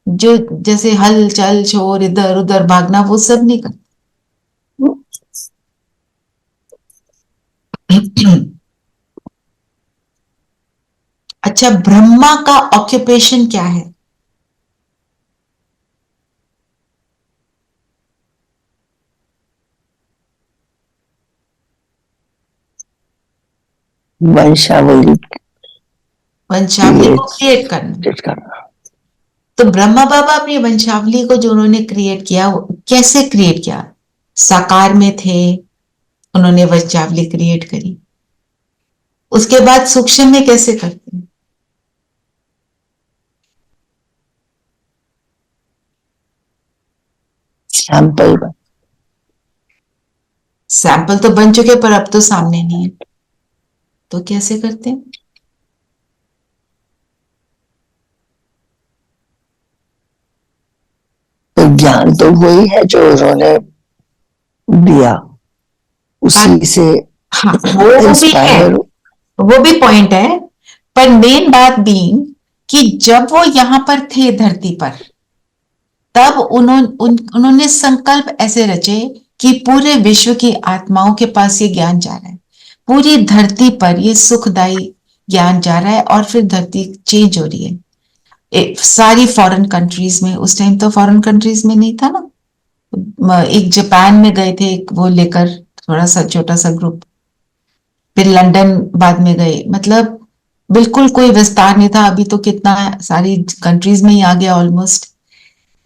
जो जैसे हलचल शोर इधर उधर भागना वो सब नहीं करता। अच्छा, ब्रह्मा का ऑक्यूपेशन क्या है? वंशावली को क्रिएट करना। तो ब्रह्मा बाबा अपनी वंशावली को जो उन्होंने क्रिएट किया, कैसे क्रिएट किया? साकार में थे, उन्होंने वंशावली क्रिएट करी। उसके बाद सूक्ष्म में कैसे करते हैं? सैंपल तो बन चुके पर अब तो सामने नहीं है, तो कैसे करते हैं? तो ज्ञान तो वही है जो उन्होंने दिया, उसी से हाँ, वो भी पॉइंट है। पर मेन बात बीइंग कि जब वो यहां पर थे धरती पर, तब उन्होंने संकल्प ऐसे रचे कि पूरे विश्व की आत्माओं के पास ये ज्ञान जा रहा है, पूरी धरती पर ये सुखदायी ज्ञान जा रहा है, और फिर धरती चेंज हो रही है। सारी फॉरेन कंट्रीज में, उस टाइम तो फॉरेन कंट्रीज में नहीं था ना, एक जापान में गए थे एक वो लेकर, थोड़ा सा छोटा सा ग्रुप, फिर लंदन बाद में गए। मतलब बिल्कुल कोई विस्तार नहीं था। अभी तो कितना सारी कंट्रीज में ही आ गया ऑलमोस्ट।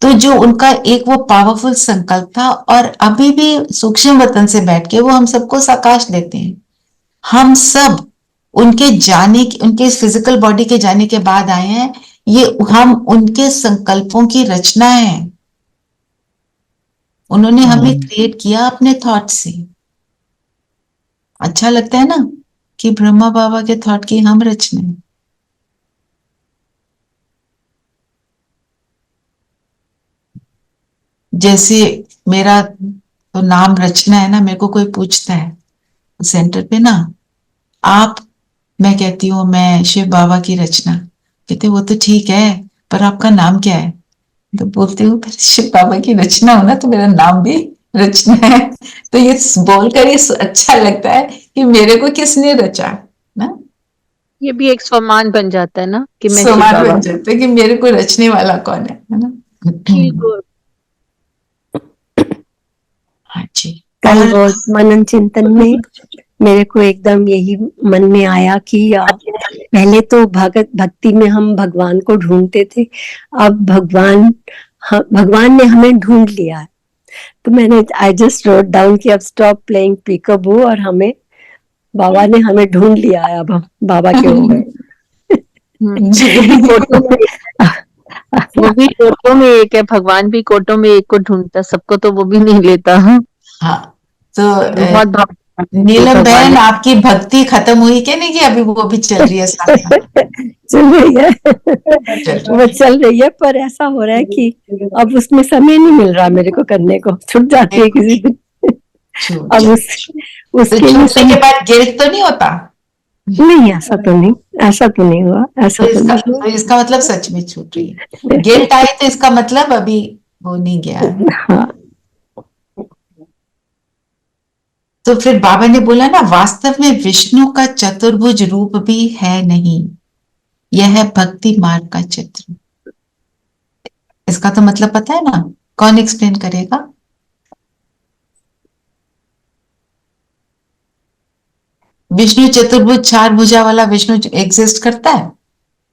तो जो उनका एक वो पावरफुल संकल्प था, और अभी भी सूक्ष्म वतन से बैठ के वो हम सबको साकाश देते हैं। हम सब उनके फिजिकल बॉडी के जाने के बाद आए हैं। ये हम उनके संकल्पों की रचना है, उन्होंने हमें क्रिएट किया अपने थॉट से। अच्छा लगता है ना कि ब्रह्मा बाबा के थॉट की हम रचना है। जैसे मेरा तो नाम रचना है ना, मेरे को कोई पूछता है सेंटर पे ना, आप, मैं कहती हूँ मैं शिव बाबा की रचना। कहते वो तो ठीक है, पर आपका नाम क्या है? तो बोलती हूँ फिर शिव बाबा की रचना हो ना, तो मेरा नाम भी रचना है। तो ये बोलकर ये अच्छा लगता है कि मेरे को किसने रचा ना। ये भी एक सम्मान बन जाता है ना कि मैं शिव सम्मान बाबा। बन जाता है कि मेरे को रचने वाला कौन है ना। Feel good. हाँ जी। कल और वो मनन चिंतन में मेरे को एकदम यही मन में आया कि पहले तो भक्ति में हम भगवान को ढूंढते थे, अब भगवान ने हमें ढूंढ लिया है। तो मैंने आई जस्ट रोट डाउन कि अब स्टॉप प्लेइंग पीकाबू, और हमें बाबा ने हमें ढूंढ लिया है, अब हम बाबा के हो गए। कोटों में वो भी कोटों में एक है, भगवान भी कोटों में एक को ढूंढता, सबको तो वो भी नहीं लेता। हाँ, तो बहुत नीलम बहन आपकी भक्ति खत्म हुई क्या नहीं, कि अभी वो भी चल रही है साथ साथ? चल रही है, वो चल रही है, पर ऐसा हो रहा है कि अब उसमें समय नहीं मिल रहा मेरे को करने को, छूट जाती है किसी दिन। अब उसके छूटने के बाद गिल्ट तो नहीं होता? नहीं, ऐसा तो नहीं, ऐसा तो नहीं हुआ, ऐसा तो नहीं हुआ। तो इसका मतलब सच में छूट रही है। गिल्ट आई तो इसका मतलब अभी वो नहीं गया है। हाँ। तो फिर बाबा ने बोला ना, वास्तव में विष्णु का चतुर्भुज रूप भी है नहीं, यह है भक्ति मार्ग का चित्र। इसका तो मतलब पता है ना? कौन एक्सप्लेन करेगा? विष्णु चतुर्भुज, चार भुजा वाला विष्णु एग्जिस्ट करता है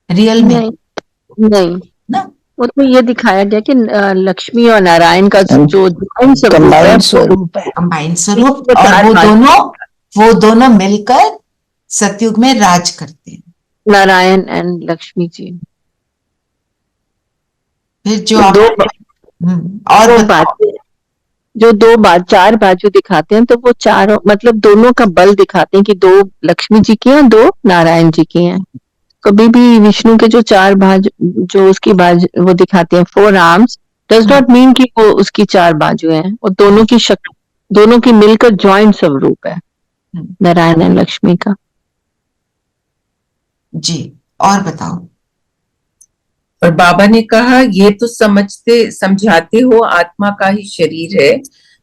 रियल में? नहीं ना, वो तो ये दिखाया गया कि लक्ष्मी और नारायण का जो कंबाइंड स्वरूप है, कंबाइंड स्वरूप, और वो दोनों मिलकर सतयुग में राज करते हैं, नारायण एंड लक्ष्मी जी। फिर जो और चार बाजू दिखाते हैं, तो वो चारों मतलब दोनों का बल दिखाते हैं कि दो लक्ष्मी जी की हैं, दो नारायण जी की हैं। कभी भी विष्णु के जो चार बाजू, जो उसकी बाजू वो दिखाते हैं, 4 आर्म्स, डज नॉट मीन कि वो उसकी 4 बाजू हैं। और दोनों की शक्ति, दोनों की मिलकर जॉइंट स्वरूप है नारायण एंड लक्ष्मी का। जी, और बताओ। और बाबा ने कहा, ये तो समझाते हो आत्मा का ही शरीर है,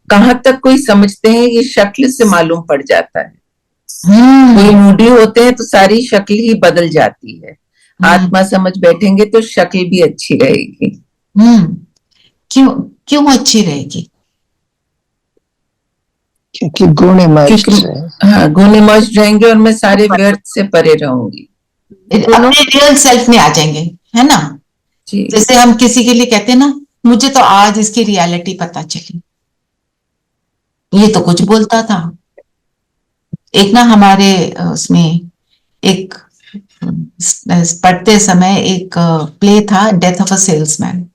कहाँ तक कोई समझते हैं, ये शक्ल से मालूम पड़ जाता है। कोई मूडी होते हैं तो सारी शक्ल ही बदल जाती है। आत्मा समझ बैठेंगे तो शक्ल भी अच्छी रहेगी। क्यों अच्छी रहेगी? क्योंकि गुण इमर्ज्ड हाँ, गुण इमर्ज्ड रहेंगे और मैं सारे व्यर्थ से परे रहूंगी, अपने रियल सेल्फ में आ जाएंगे, है ना? जैसे हम किसी के लिए कहते हैं ना, मुझे तो आज इसकी रियलिटी पता चली, ये तो कुछ बोलता था। एक ना हमारे उसमें एक पढ़ते समय एक प्ले था, डेथ ऑफ अ सेल्समैन।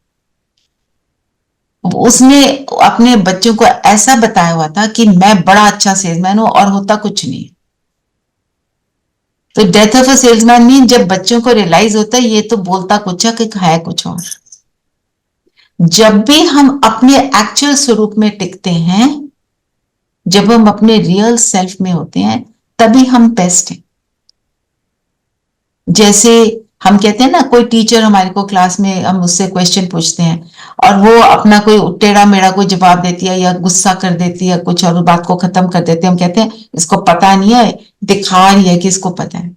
उसने अपने बच्चों को ऐसा बताया हुआ था कि मैं बड़ा अच्छा सेल्समैन हूं, और होता कुछ नहीं। तो death of a salesman mean जब बच्चों को रियलाइज होता है ये तो बोलता कुछ है कि है कुछ और। जब भी हम अपने एक्चुअल स्वरूप में टिकते हैं, जब हम अपने रियल सेल्फ में होते हैं, तभी हम बेस्ट हैं। जैसे हम कहते हैं ना, कोई टीचर हमारे को क्लास में, हम उससे क्वेश्चन पूछते हैं और वो अपना कोई टेढ़ा मेढ़ा कोई जवाब देती है या गुस्सा कर देती है कुछ और बात को खत्म कर देते हैं, हम कहते हैं इसको पता नहीं है, दिखा रही है कि इसको पता है।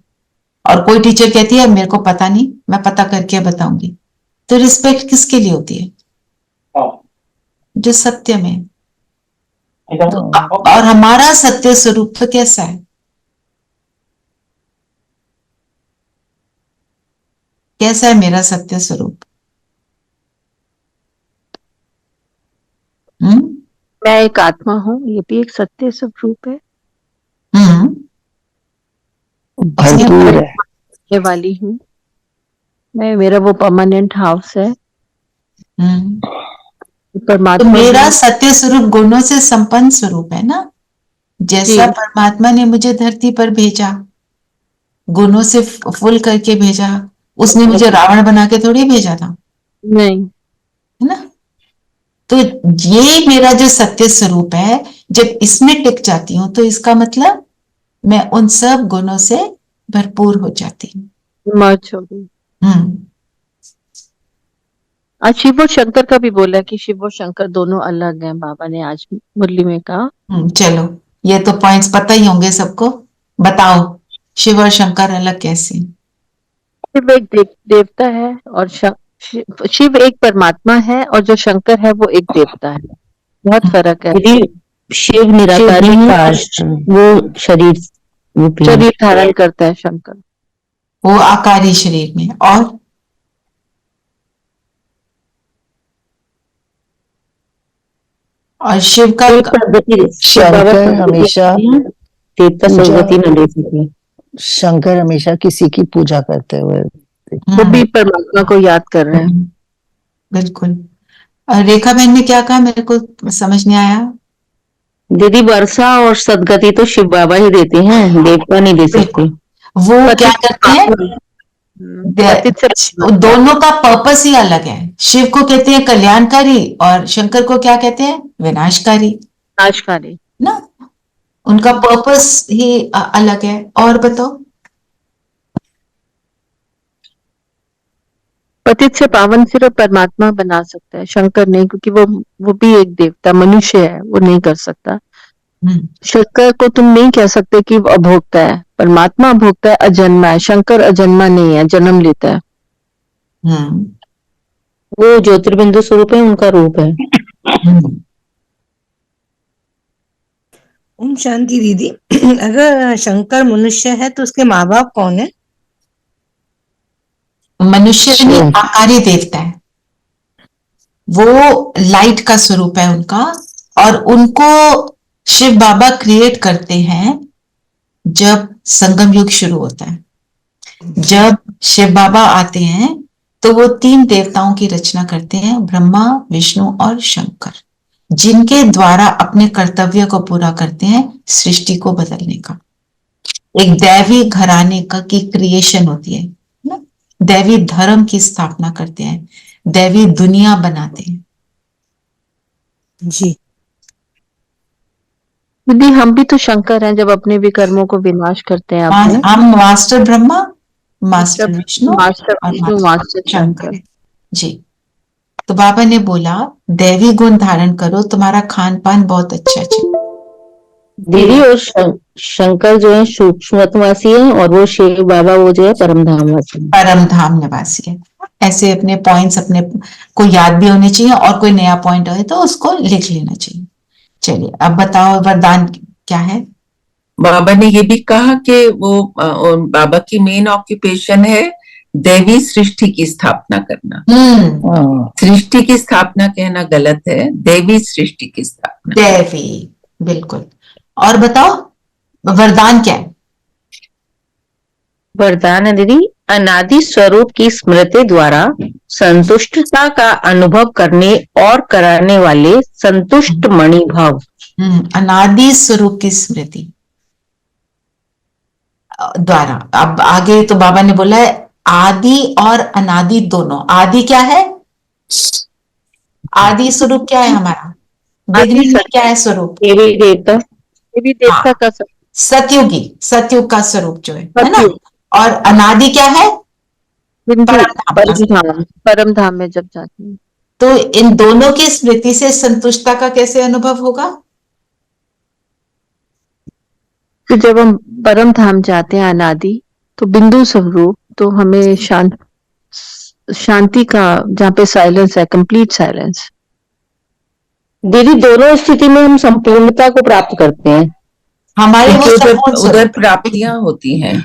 और कोई टीचर कहती है मेरे को पता नहीं, मैं पता करके बताऊंगी। तो रिस्पेक्ट किसके लिए होती है? जो सत्य में। तो और हमारा सत्य स्वरूप तो कैसा है? कैसा है मेरा सत्य स्वरूप? मैं एक आत्मा हूँ, ये भी एक सत्य स्वरूप है। भरपूर है वाली हूँ मैं, मेरा वो परमानेंट हाउस है। तो परमात्मा मेरा भी- सत्य स्वरूप गुणों से संपन्न स्वरूप है ना। जैसा जी। परमात्मा ने मुझे धरती पर भेजा, गुणों से फुल करके भेजा, उसने मुझे रावण बना के थोड़ी भेजा था, नहीं, है ना। तो ये मेरा जो सत्य स्वरूप है, जब इसमें टिक जाती हूं तो इसका मतलब मैं उन सब गुणों से भरपूर हो जाती हूँ। मर्ज हो गई। हम्म। आज शिव और शंकर का भी बोला कि शिव और शंकर दोनों अलग हैं, बाबा ने आज मुरली में कहा। चलो, ये तो पॉइंट्स पता ही होंगे सबको। बताओ शिव और शंकर अलग कैसे? शिव एक देवता है और शिव एक परमात्मा है, और जो शंकर है वो एक देवता है। बहुत फर्क है। दीदी शिव निराकारी है, वो शरीर रूपी है। शरीर धारण करता है शंकर। वो आकारी शरीर में। और शिव का शंकर हमेशा देवता सदगति न दे सके। शंकर हमेशा किसी की पूजा करते हुए वो भी परमात्मा को याद कर रहे हैं। बिल्कुल। और रेखा बहन ने क्या कहा, मेरे को समझ नहीं आया। दीदी वर्षा और सदगति तो शिव बाबा ही देते हैं, देवता नहीं दे सकते। वो क्या करते हैं, दोनों का पर्पस ही अलग है। शिव को कहते हैं कल्याणकारी और शंकर को क्या कहते हैं, विनाशकारी। विनाशकारी ना, उनका पर्पस ही अलग है। और बताओ। पतित से पावन सिर्फ परमात्मा बना सकता है, शंकर नहीं, क्योंकि वो भी एक देवता मनुष्य है, वो नहीं कर सकता। शंकर को तुम नहीं कह सकते कि वो अभोक्ता है, परमात्मा अभोक्ता है, अजन्मा है। शंकर अजन्मा नहीं है, जन्म लेता है। वो ज्योतिर्बिंदु स्वरूप है, उनका रूप है। ओम शांति दीदी। अगर शंकर मनुष्य है तो उसके माँ बाप कौन है? मनुष्य नहीं, आकारी देवता है वो, लाइट का स्वरूप है उनका। और उनको शिव बाबा क्रिएट करते हैं जब संगम युग शुरू होता है। जब शिव बाबा आते हैं तो वो 3 देवताओं की रचना करते हैं, ब्रह्मा, विष्णु और शंकर, जिनके द्वारा अपने कर्तव्य को पूरा करते हैं, सृष्टि को बदलने का। एक दैवी घराने का की क्रिएशन होती है ना, दैवी धर्म की स्थापना करते हैं, दैवी दुनिया बनाते हैं। जी दीदी हम भी तो शंकर हैं, जब अपने विकर्मों को विनाश करते हैं अपने। हम master Brahma, master Vishnu, master Shankar. जी। तो बाबा ने बोला दैवी गुण धारण करो, तुम्हारा खान पान बहुत अच्छा चले। दीदी और शंकर जो है सूक्ष्मवासी है, और वो शिव बाबा वो जो है परमधाम वासी है। परमधाम निवासी है। ऐसे अपने पॉइंट्स अपने को याद भी होने चाहिए, और कोई नया पॉइंट आए तो उसको लिख लेना चाहिए। चलिए अब बताओ वरदान क्या है। बाबा ने ये भी कहा कि वो बाबा की मेन ऑक्यूपेशन है दैवी सृष्टि की स्थापना करना। सृष्टि की स्थापना कहना गलत है, दैवी सृष्टि की स्थापना। दैवी, बिल्कुल। और बताओ वरदान क्या है। वरदान है दीदी, अनादि स्वरूप की स्मृति द्वारा संतुष्टता का अनुभव करने और कराने वाले संतुष्ट मणि भाव। अनादि स्वरूप की स्मृति द्वारा। अब आगे तो बाबा ने बोला है आदि और अनादि दोनों। आदि क्या है, आदि स्वरूप क्या है हमारा, बिगनिंग में क्या है स्वरूप, देवी देवता का सतयुगी, सतयुग का स्वरूप जो है ना। और अनादि क्या है, परम धाम में जब जाते हैं। तो इन दोनों की स्मृति से संतुष्टता का कैसे अनुभव होगा। तो जब हम परम धाम जाते हैं अनादि, तो बिंदु स्वरूप, तो हमें शांति का, जहाँ पे साइलेंस है, कंप्लीट साइलेंस। दीदी दोनों स्थिति में हम संपूर्णता को प्राप्त करते हैं। हमारे उधर प्राप्तियां होती हैं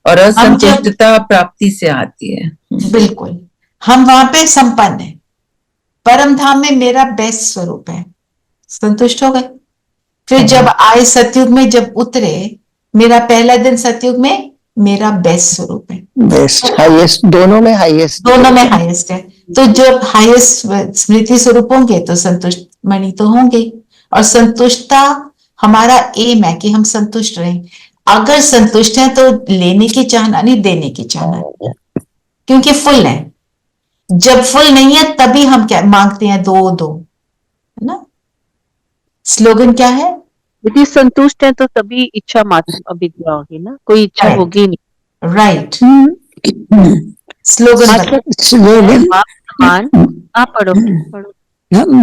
और असंतुष्टता प्राप्ति से आती है। बिल्कुल, हम वहां पे संपन्न है। परम धाम में मेरा बेस्ट स्वरूप है, संतुष्ट हो गए। फिर जब आए सतयुग में, जब उतरे, मेरा पहला दिन सतयुग में मेरा बेस्ट स्वरूप है, बेस्ट हाईएस्ट, दोनों में हाईएस्ट, दोनों में हाईएस्ट है। तो जब हाईएस्ट स्मृति स्वरूप होंगे तो संतुष्ट मणि तो होंगे, और संतुष्टता हमारा एम है कि हम संतुष्ट रहें। अगर संतुष्ट है तो लेने की चाहना नहीं, देने की चाहना, क्योंकि फुल है। जब फुल नहीं है तभी हम क्या मांगते हैं, दो दो, है ना। स्लोगन क्या है? यदि संतुष्ट है तो तभी इच्छा मात्र अविद्या होगी ना, कोई इच्छा Right. होगी नहीं। राइट। स्लोगन स्लोगन बाप समान। आप पढ़ो पढ़ो।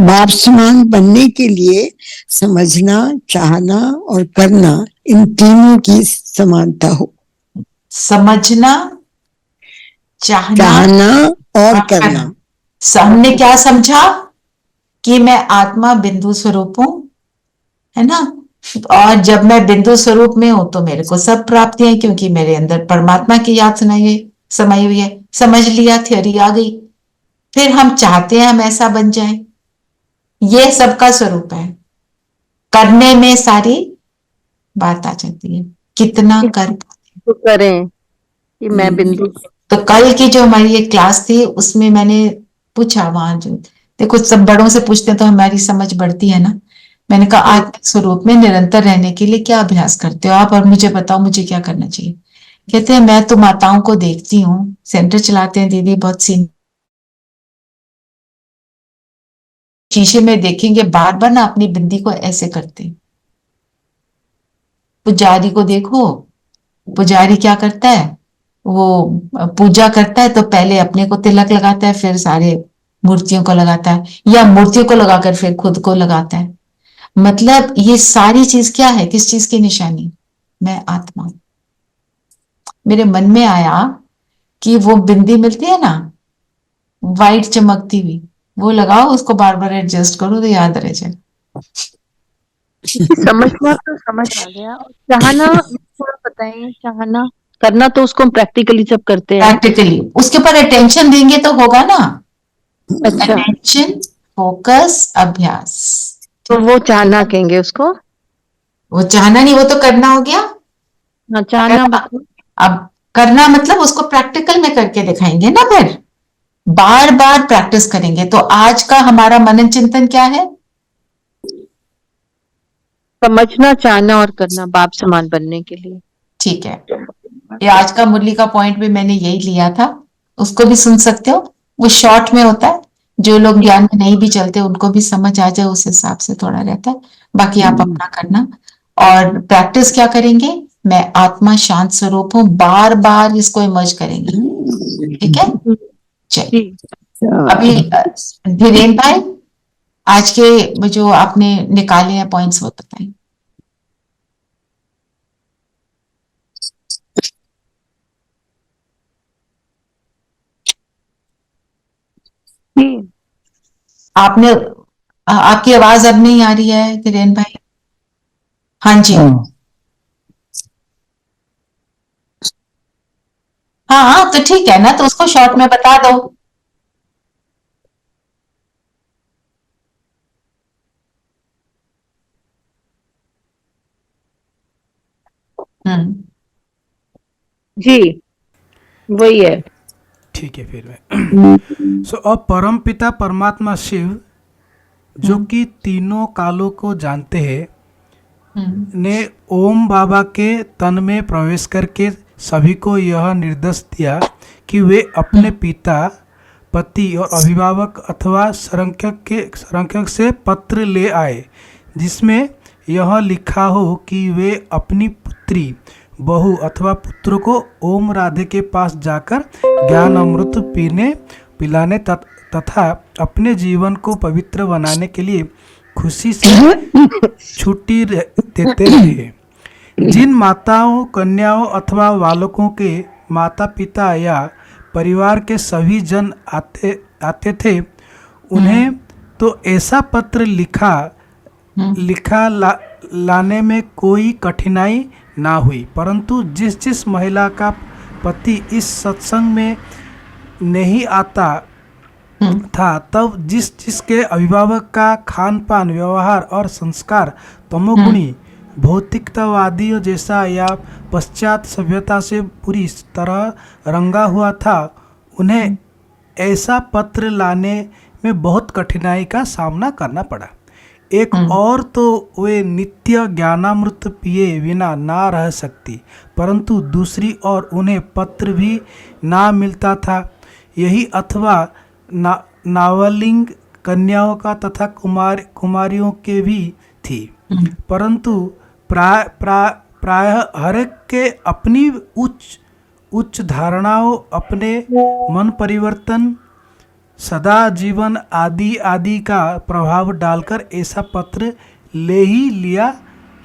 बाप समान बनने के लिए समझना, चाहना और करना, इन तीनों की समानता हो। समझना, चाहना और करना। हमने क्या समझा कि मैं आत्मा बिंदु स्वरूप हूं, है ना, और जब मैं बिंदु स्वरूप में हूं तो मेरे को सब प्राप्ति है, क्योंकि मेरे अंदर परमात्मा की याद समाई हुई है। समझ लिया, थ्योरी आ गई। फिर हम चाहते हैं हम ऐसा बन जाएं, ये सबका स्वरूप है। करने में सारी बात आ जाती है, कितना कर तो करें कि मैं बिंदु। तो कल की जो हमारी ये क्लास थी उसमें मैंने पूछा, वहां जो देखो सब बड़ों से पूछते हैं तो हमारी समझ बढ़ती है ना। मैंने कहा आत्मिक स्वरूप में निरंतर रहने के लिए क्या अभ्यास करते हो आप, और मुझे बताओ मुझे क्या करना चाहिए। कहते हैं मैं तो माताओं को देखती हूँ, सेंटर चलाते हैं दीदी, बहुत सी शीशे में देखेंगे बार बार ना अपनी बिंदी को ऐसे करते। पुजारी को देखो, पुजारी क्या करता है, वो पूजा करता है तो पहले अपने को तिलक लगाता है, फिर सारे मूर्तियों को लगाता है, या मूर्तियों को लगाकर फिर खुद को लगाता है। मतलब ये सारी चीज क्या है, किस चीज की निशानी? मैं आत्मा। मेरे मन में आया कि वो बिंदी मिलती है ना वाइट चमकती हुई, वो लगाओ, उसको बार बार एडजस्ट करो तो याद रह जाए। समझना तो समझ आ गया। चाहना थोड़ा बताइए। चाहना करना तो उसको हम प्रैक्टिकली जब करते हैं, प्रैक्टिकली उसके ऊपर अटेंशन देंगे तो होगा ना। अच्छा अटेंशन, फोकस, अभ्यास। तो वो चाहना कहेंगे उसको। वो चाहना नहीं, वो तो करना हो गया। हाँ चाहना मतलब अब करना मतलब उसको प्रैक्टिकल में करके दिखाएंगे ना, फिर बार बार प्रैक्टिस करेंगे। तो आज का हमारा मनन चिंतन क्या है? समझना, चाहना और करना बाप समान बनने के लिए। ठीक है, ये आज का मुरली का पॉइंट भी मैंने यही लिया था, उसको भी सुन सकते हो। वो शॉर्ट में होता है, जो लोग ज्ञान में नहीं भी चलते उनको भी समझ आ जाए उस हिसाब से थोड़ा रहता है। बाकी आप अपना करना, और प्रैक्टिस क्या करेंगे, मैं आत्मा शांत स्वरूप हूं, बार बार इसको इमर्ज करेंगे। ठीक है, चलिए अभी धीरेन भाई आज के जो आपने निकाले हैं पॉइंट्स वो बताएं। आपने आपकी आवाज अब नहीं आ रही है धीरेन भाई। हाँ जी, हाँ तो ठीक है ना, तो उसको शॉर्ट में बता दो। जी वही है। ठीक है फिर मैं अब परम पिता परमात्मा शिव जो कि तीनों कालों को जानते हैं ने ओम बाबा के तन में प्रवेश करके सभी को यह निर्देश दिया कि वे अपने पिता, पति और अभिभावक अथवा संरक्षक से पत्र ले आए जिसमें यह लिखा हो कि वे अपनी पुत्री, बहू अथवा पुत्र को ओम राधे के पास जाकर ज्ञान अमृत पिलाने तथा अपने जीवन को पवित्र बनाने के लिए खुशी से छुट्टी देते थे। जिन माताओं, कन्याओं अथवा बालकों के माता पिता या परिवार के सभी जन आते थे उन्हें तो ऐसा पत्र लाने में कोई कठिनाई ना हुई, परंतु जिस महिला का पति इस सत्संग में नहीं आता था तब जिसके अभिभावक का खान पान, व्यवहार और संस्कार तमोगुणी, भौतिकतावादियों जैसा या पश्चात सभ्यता से पूरी तरह रंगा हुआ था, उन्हें ऐसा पत्र लाने में बहुत कठिनाई का सामना करना पड़ा। एक और तो वे नित्य ज्ञानामृत पिए बिना ना रह सकती, परंतु दूसरी ओर उन्हें पत्र भी ना मिलता था। यही अथवा नावलिंग कन्याओं का तथा कुमारियों के भी थी, परंतु प्रायः हर एक के अपनी उच्च धारणाओं, अपने मन परिवर्तन, सदा जीवन आदि आदि का प्रभाव डालकर ऐसा पत्र ले ही लिया,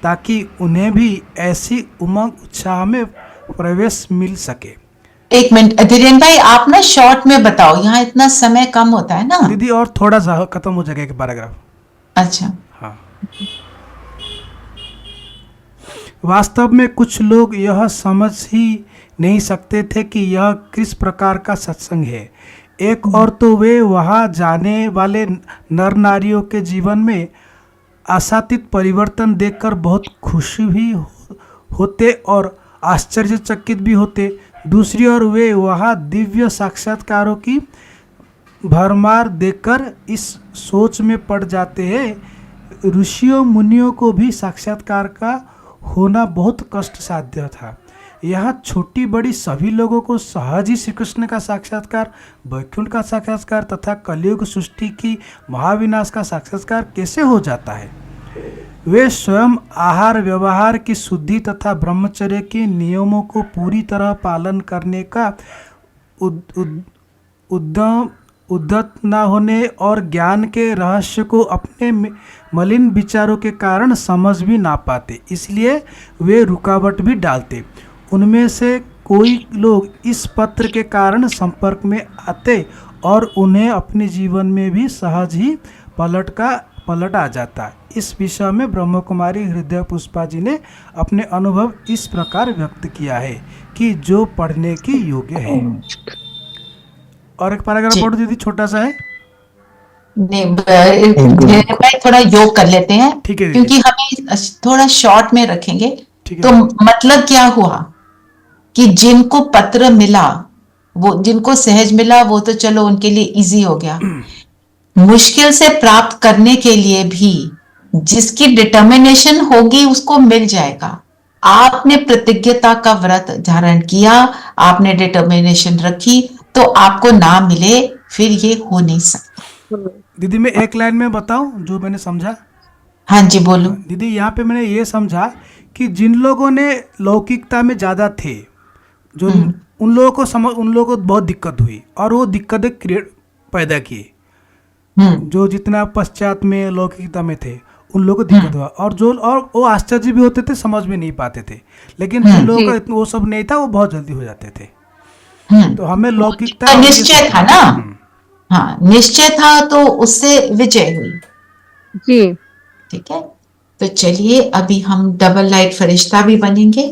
ताकि उन्हें भी ऐसी उमंग उत्साह में प्रवेश मिल सके। एक मिनट धीरेन भाई, आप ना शॉर्ट में बताओ, यहाँ इतना समय कम होता है ना दीदी, और थोड़ा सा खत्म हो जाएगा एक पैराग्राफ। अच्छा हाँ। वास्तव में कुछ लोग यह समझ ही नहीं सकते थे कि यह किस प्रकार का सत्संग है। एक और तो वे वहाँ जाने वाले नर नारियों के जीवन में आशातीत परिवर्तन देखकर बहुत खुशी भी होते और आश्चर्यचकित भी होते। दूसरी ओर वे वहाँ दिव्य साक्षात्कारों की भरमार देखकर इस सोच में पड़ जाते हैं, ऋषियों मुनियों को भी साक्षात्कार का होना बहुत कष्ट साध्य था। यहाँ छोटी बड़ी सभी लोगों को सहज ही श्री कृष्ण का साक्षात्कार, वैकुंठ का साक्षात्कार तथा कलयुग सृष्टि की महाविनाश का साक्षात्कार कैसे हो जाता है। वे स्वयं आहार व्यवहार की शुद्धि तथा ब्रह्मचर्य के नियमों को पूरी तरह पालन करने का उद्यत न होने और ज्ञान के रहस्य को अपने मलिन विचारों के कारण समझ भी ना पाते, इसलिए वे रुकावट भी डालते। उनमें से कोई लोग इस पत्र के कारण संपर्क में आते और उन्हें अपने जीवन में भी सहज ही पलट आ जाता। इस विषय में ब्रह्म कुमारी हृदय पुष्पा जी ने अपने अनुभव इस प्रकार व्यक्त किया है कि जो पढ़ने के योग्य है। और एक पैराग्राफ पढ़ो दीदी, छोटा सा है। नहीं, थोड़ा योग कर लेते हैं, ठीक है, क्योंकि हमें थोड़ा शॉर्ट में रखेंगे। तो मतलब क्या हुआ कि जिनको पत्र मिला, वो जिनको सहज मिला, वो तो चलो उनके लिए इजी हो गया। मुश्किल से प्राप्त करने के लिए भी जिसकी डिटर्मिनेशन होगी उसको मिल जाएगा। आपने प्रतिज्ञता का व्रत धारण किया, आपने डिटर्मिनेशन रखी, तो आपको ना मिले फिर ये हो नहीं सकता। दीदी मैं एक लाइन में बताऊं जो मैंने समझा। हाँ जी बोलो। दीदी यहाँ पे मैंने ये समझा कि जिन लोगों ने लौकिकता में ज्यादा थे, जो उन लोगों को बहुत दिक्कत हुई और वो दिक्कतें पैदा की। जो जितना पश्चात में लौकिकता में थे उन लोगों को दिक्कत हुआ, और वो आश्चर्य भी होते थे, समझ भी नहीं पाते थे। लेकिन जिन लोगों का वो सब नहीं था वो बहुत जल्दी हो जाते थे। तो हमें लौकिकता निश्चय था ना, हाँ निश्चय था, तो उससे विजय हुई जी। ठीक है, तो चलिए अभी हम डबल लाइट फरिश्ता भी बनेंगे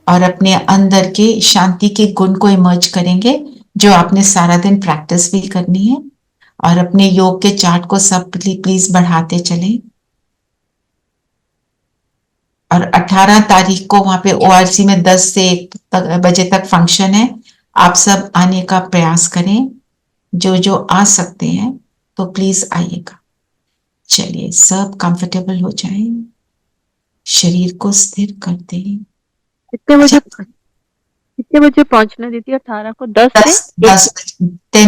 और अपने अंदर के शांति के गुण को इमर्ज करेंगे, जो आपने सारा दिन प्रैक्टिस भी करनी है। और अपने योग के चार्ट को सब प्लीज बढ़ाते चलें। और 18 तारीख को वहां पे ORC में 10 से 1 बजे तक फंक्शन है। आप सब आने का प्रयास करें, जो आ सकते हैं तो प्लीज आइएगा। चलिए सब कंफर्टेबल हो जाएं, शरीर को स्थिर कर दें। कितने बजे पहुंचना दीदी? 18 को 10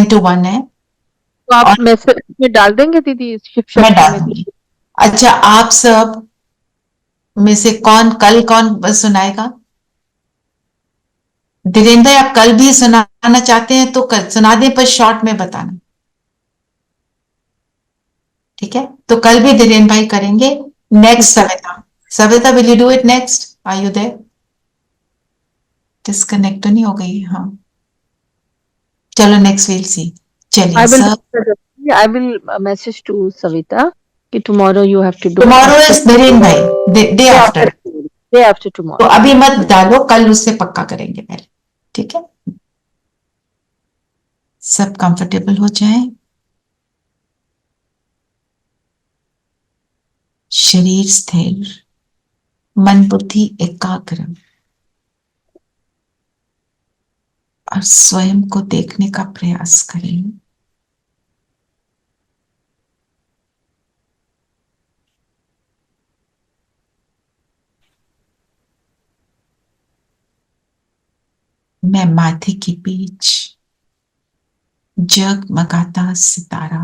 to 1 है। तो आप मैसेज में डाल देंगे दीदी? मैं डाल दूंगी। अच्छा, आप सब में से कौन सुनाएगा? धीरेन्द्र, आप कल भी सुनाना चाहते हैं तो कल सुना दें, पर शॉर्ट में बताना, ठीक है? तो कल भी धीरेन्द्र भाई करेंगे। Next Savita will you do it next? Are you there? Disconnect नहीं हो गई? हाँ चलो नेक्स्ट विल सी। चलिए सब I will message to Savita कि tomorrow you have to do. Tomorrow is Dhirendra भाई, day after. Day after tomorrow. तो अभी मत डालो, कल उससे पक्का करेंगे पहले, ठीक है? सब कंफर्टेबल हो जाए, शरीर स्थिर, मन बुद्धि एकाग्र, और स्वयं को देखने का प्रयास करें। मैं माथे के बीच जगमगाता सितारा,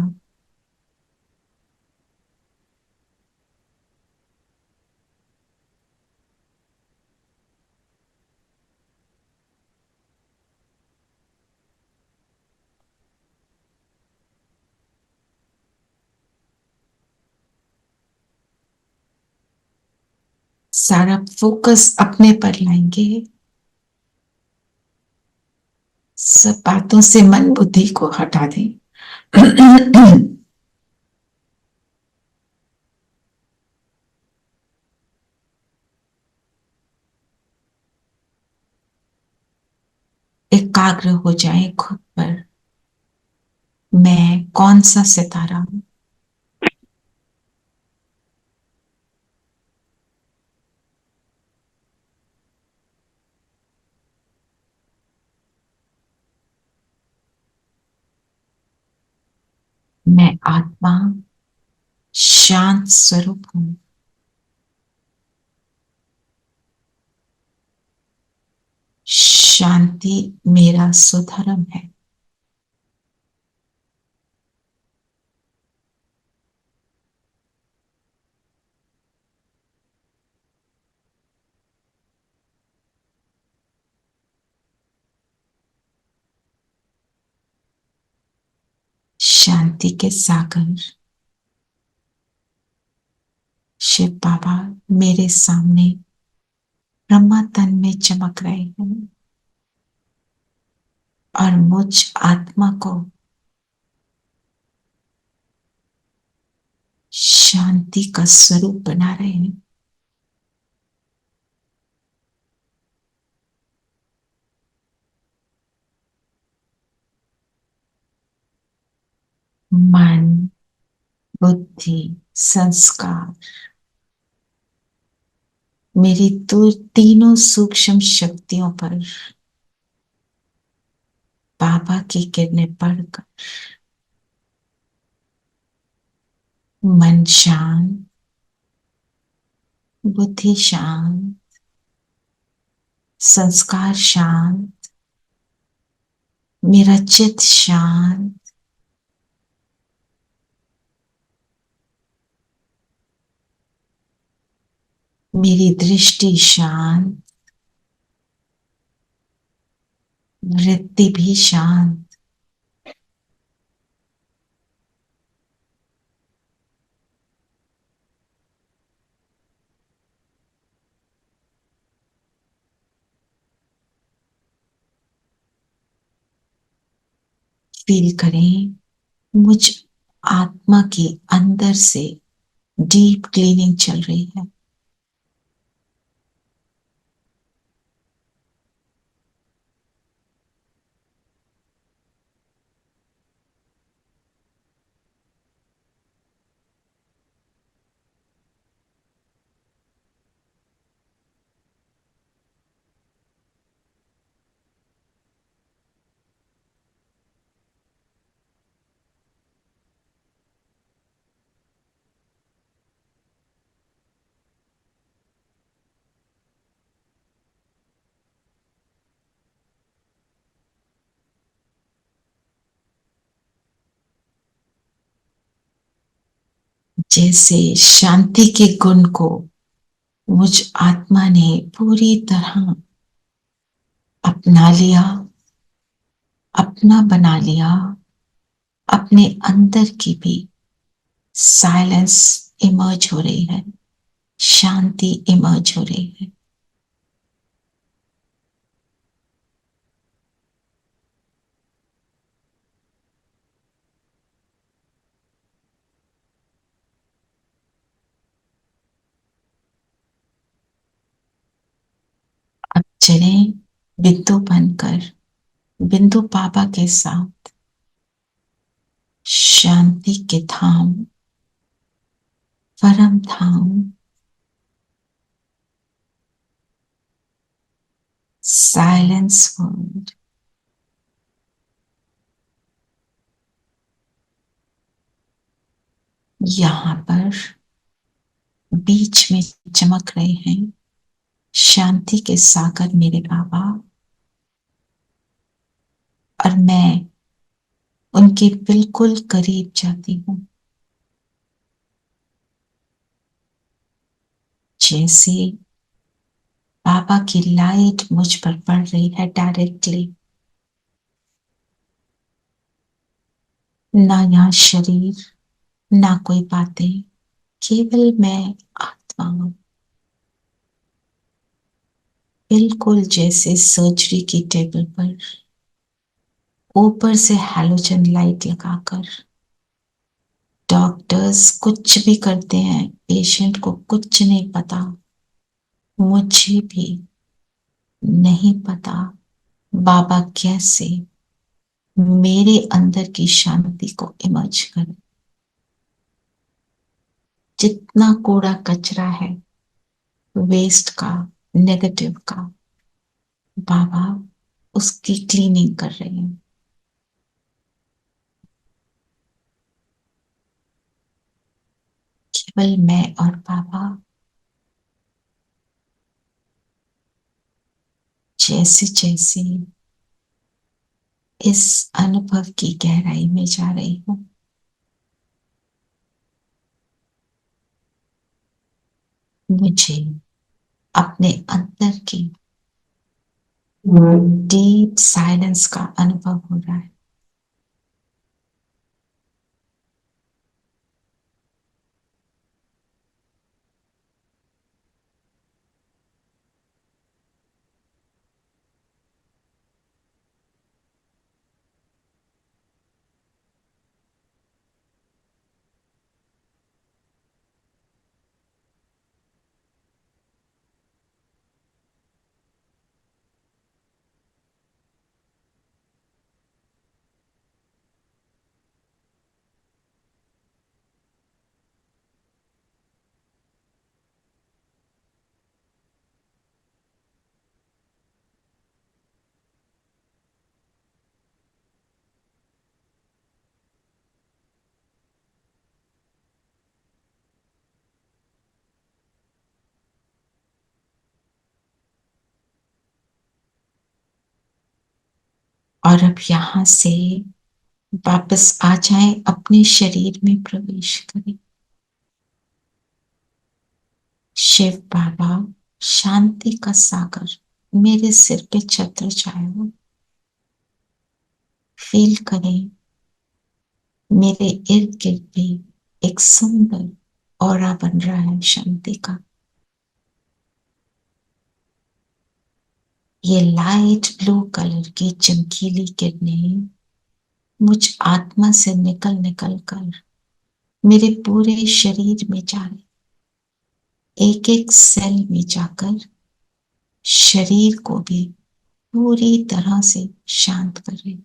सारा फोकस अपने पर लाएंगे। सब बातों से मन बुद्धि को हटा दें। एकाग्र हो जाए खुद पर। मैं कौन सा सितारा हूं? मैं आत्मा शांत स्वरूप हूं। शांति मेरा स्वधर्म है। शांति के सागर शिव बाबा मेरे सामने ब्रह्मा तन में चमक रहे हैं और मुझ आत्मा को शांति का स्वरूप बना रहे हैं। मन, बुद्धि, संस्कार, मेरी तो तीनों सूक्ष्म शक्तियों पर बाबा की किरणें पड़कर मन शांत, बुद्धि शांत, संस्कार शांत, मेरा चित्त शांत, मेरी दृष्टि शांत, वृत्ति भी शांत। फील करें मुझ आत्मा की अंदर से डीप क्लीनिंग चल रही है। जैसे शांति के गुण को मुझ आत्मा ने पूरी तरह अपना लिया, अपना बना लिया, अपने अंदर की भी साइलेंस इमर्ज हो रही है, शांति इमर्ज हो रही है। अब चले बिंदु बनकर बिंदु बाबा के साथ शांति के धाम, परम धाम, साइलेंस वर्ल्ड यहाँ पर बीच में चमक रहे हैं शांति के सागर मेरे बाबा, और मैं उनके बिल्कुल करीब जाती हूँ। जैसे बाबा की लाइट मुझ पर पड़ रही है डायरेक्टली, ना यहाँ शरीर, ना कोई बातें, केवल मैं आत्मा हूं। बिल्कुल जैसे सर्जरी की टेबल पर ऊपर से हैलोजन लाइट लगाकर डॉक्टर्स कुछ भी करते हैं, पेशेंट को कुछ नहीं पता, मुझे भी नहीं पता बाबा कैसे मेरे अंदर की शांति को इमर्ज करे। जितना कूड़ा कचरा है वेस्ट का, नेगेटिव का, बाबा उसकी क्लीनिंग कर रहे हैं। केवल मैं और बाबा जैसे जैसे इस अनुभव की गहराई में जा रही हूं, मुझे अपने अंदर की डीप साइलेंस का अनुभव हो रहा है। और अब यहां से वापस आ जाएं, अपने शरीर में प्रवेश करें। शिव बाबा शांति का सागर मेरे सिर पे छत्र छाया हो। फील करें मेरे इर्द गिर्द भी एक सुंदर ऑरा बन रहा है शांति का। ये लाइट ब्लू कलर की चमकीली किरणें मुझ आत्मा से निकल निकल कर मेरे पूरे शरीर में जा रही, एक एक सेल में जाकर शरीर को भी पूरी तरह से शांत कर रही।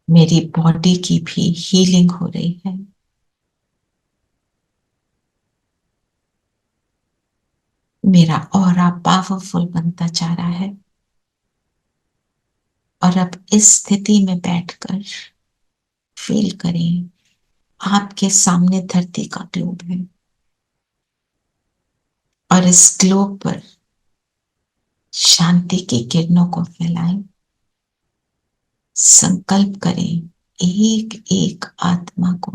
मेरी बॉडी की भी हीलिंग हो रही है। मेरा ऑरा पावरफुल बनता जा रहा है। और अब इस स्थिति में बैठकर फील करें आपके सामने धरती का ग्लोब है और इस ग्लोब पर शांति की किरणों को फैलाएं। संकल्प करें एक एक आत्मा को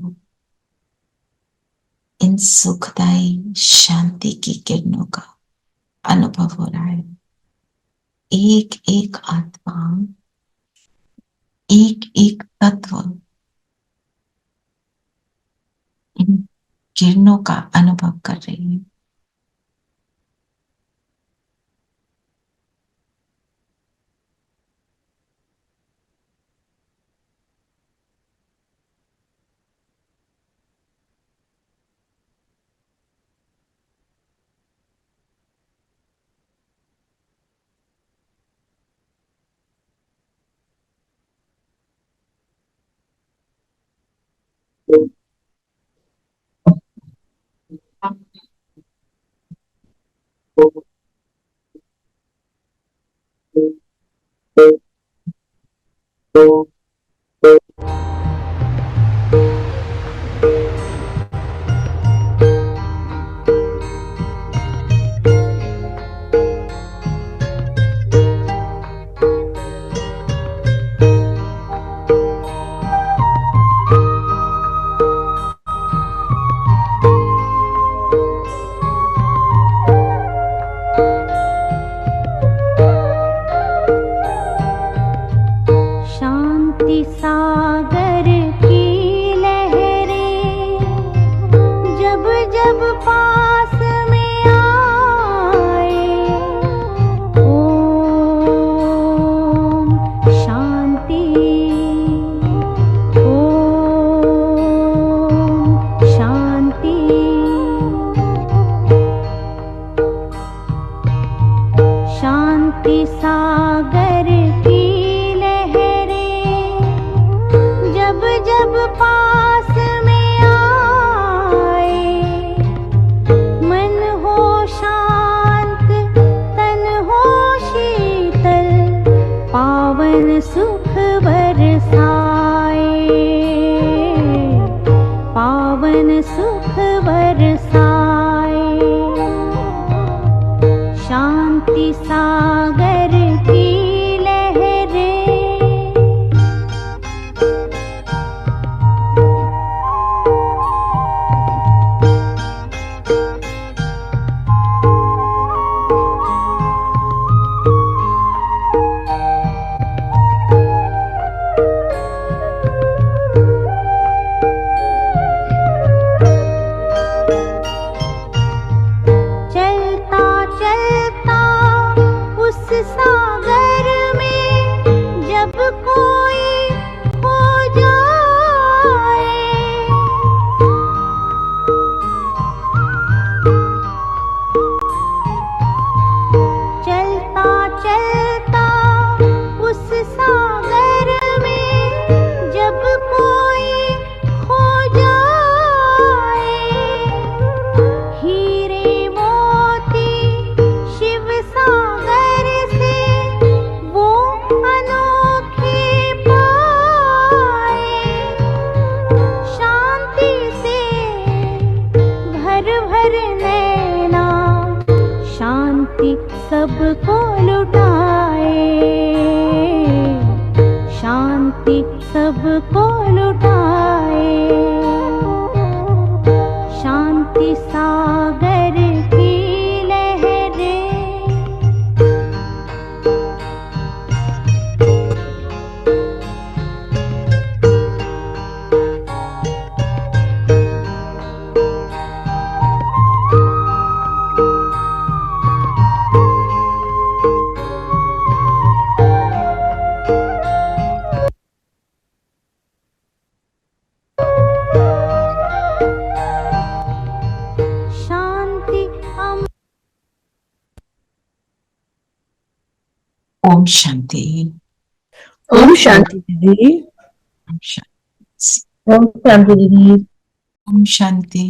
इन सुखदायी शांति की किरणों का अनुभव हो रहा है। एक एक आत्मा, एक एक तत्व इन किरणों का अनुभव कर रही है। शांति सागर की लहरें जब जब पास में आए, ओम शांति, ओम शांति। शांति सागर की जब जब पास में आए, मन हो शांत तन हो शीतल, पावन सुख बरसाए, पावन सुख बरसाए। शांति सागर की सागर में जब कोई खो जाए, चलता चलता उस सागर में जब कोई खो जाए, हीरे मोती शिव सागर से वो अनोखे पाए, शांति से भर भर नैना शांति सबको लुटाए, शांति सबको लुटाए। शांति सागर की लहरें ओम शांति। ओम शांति दीदी। ओम शांति। ओम शांति दीदी। ओम शांति।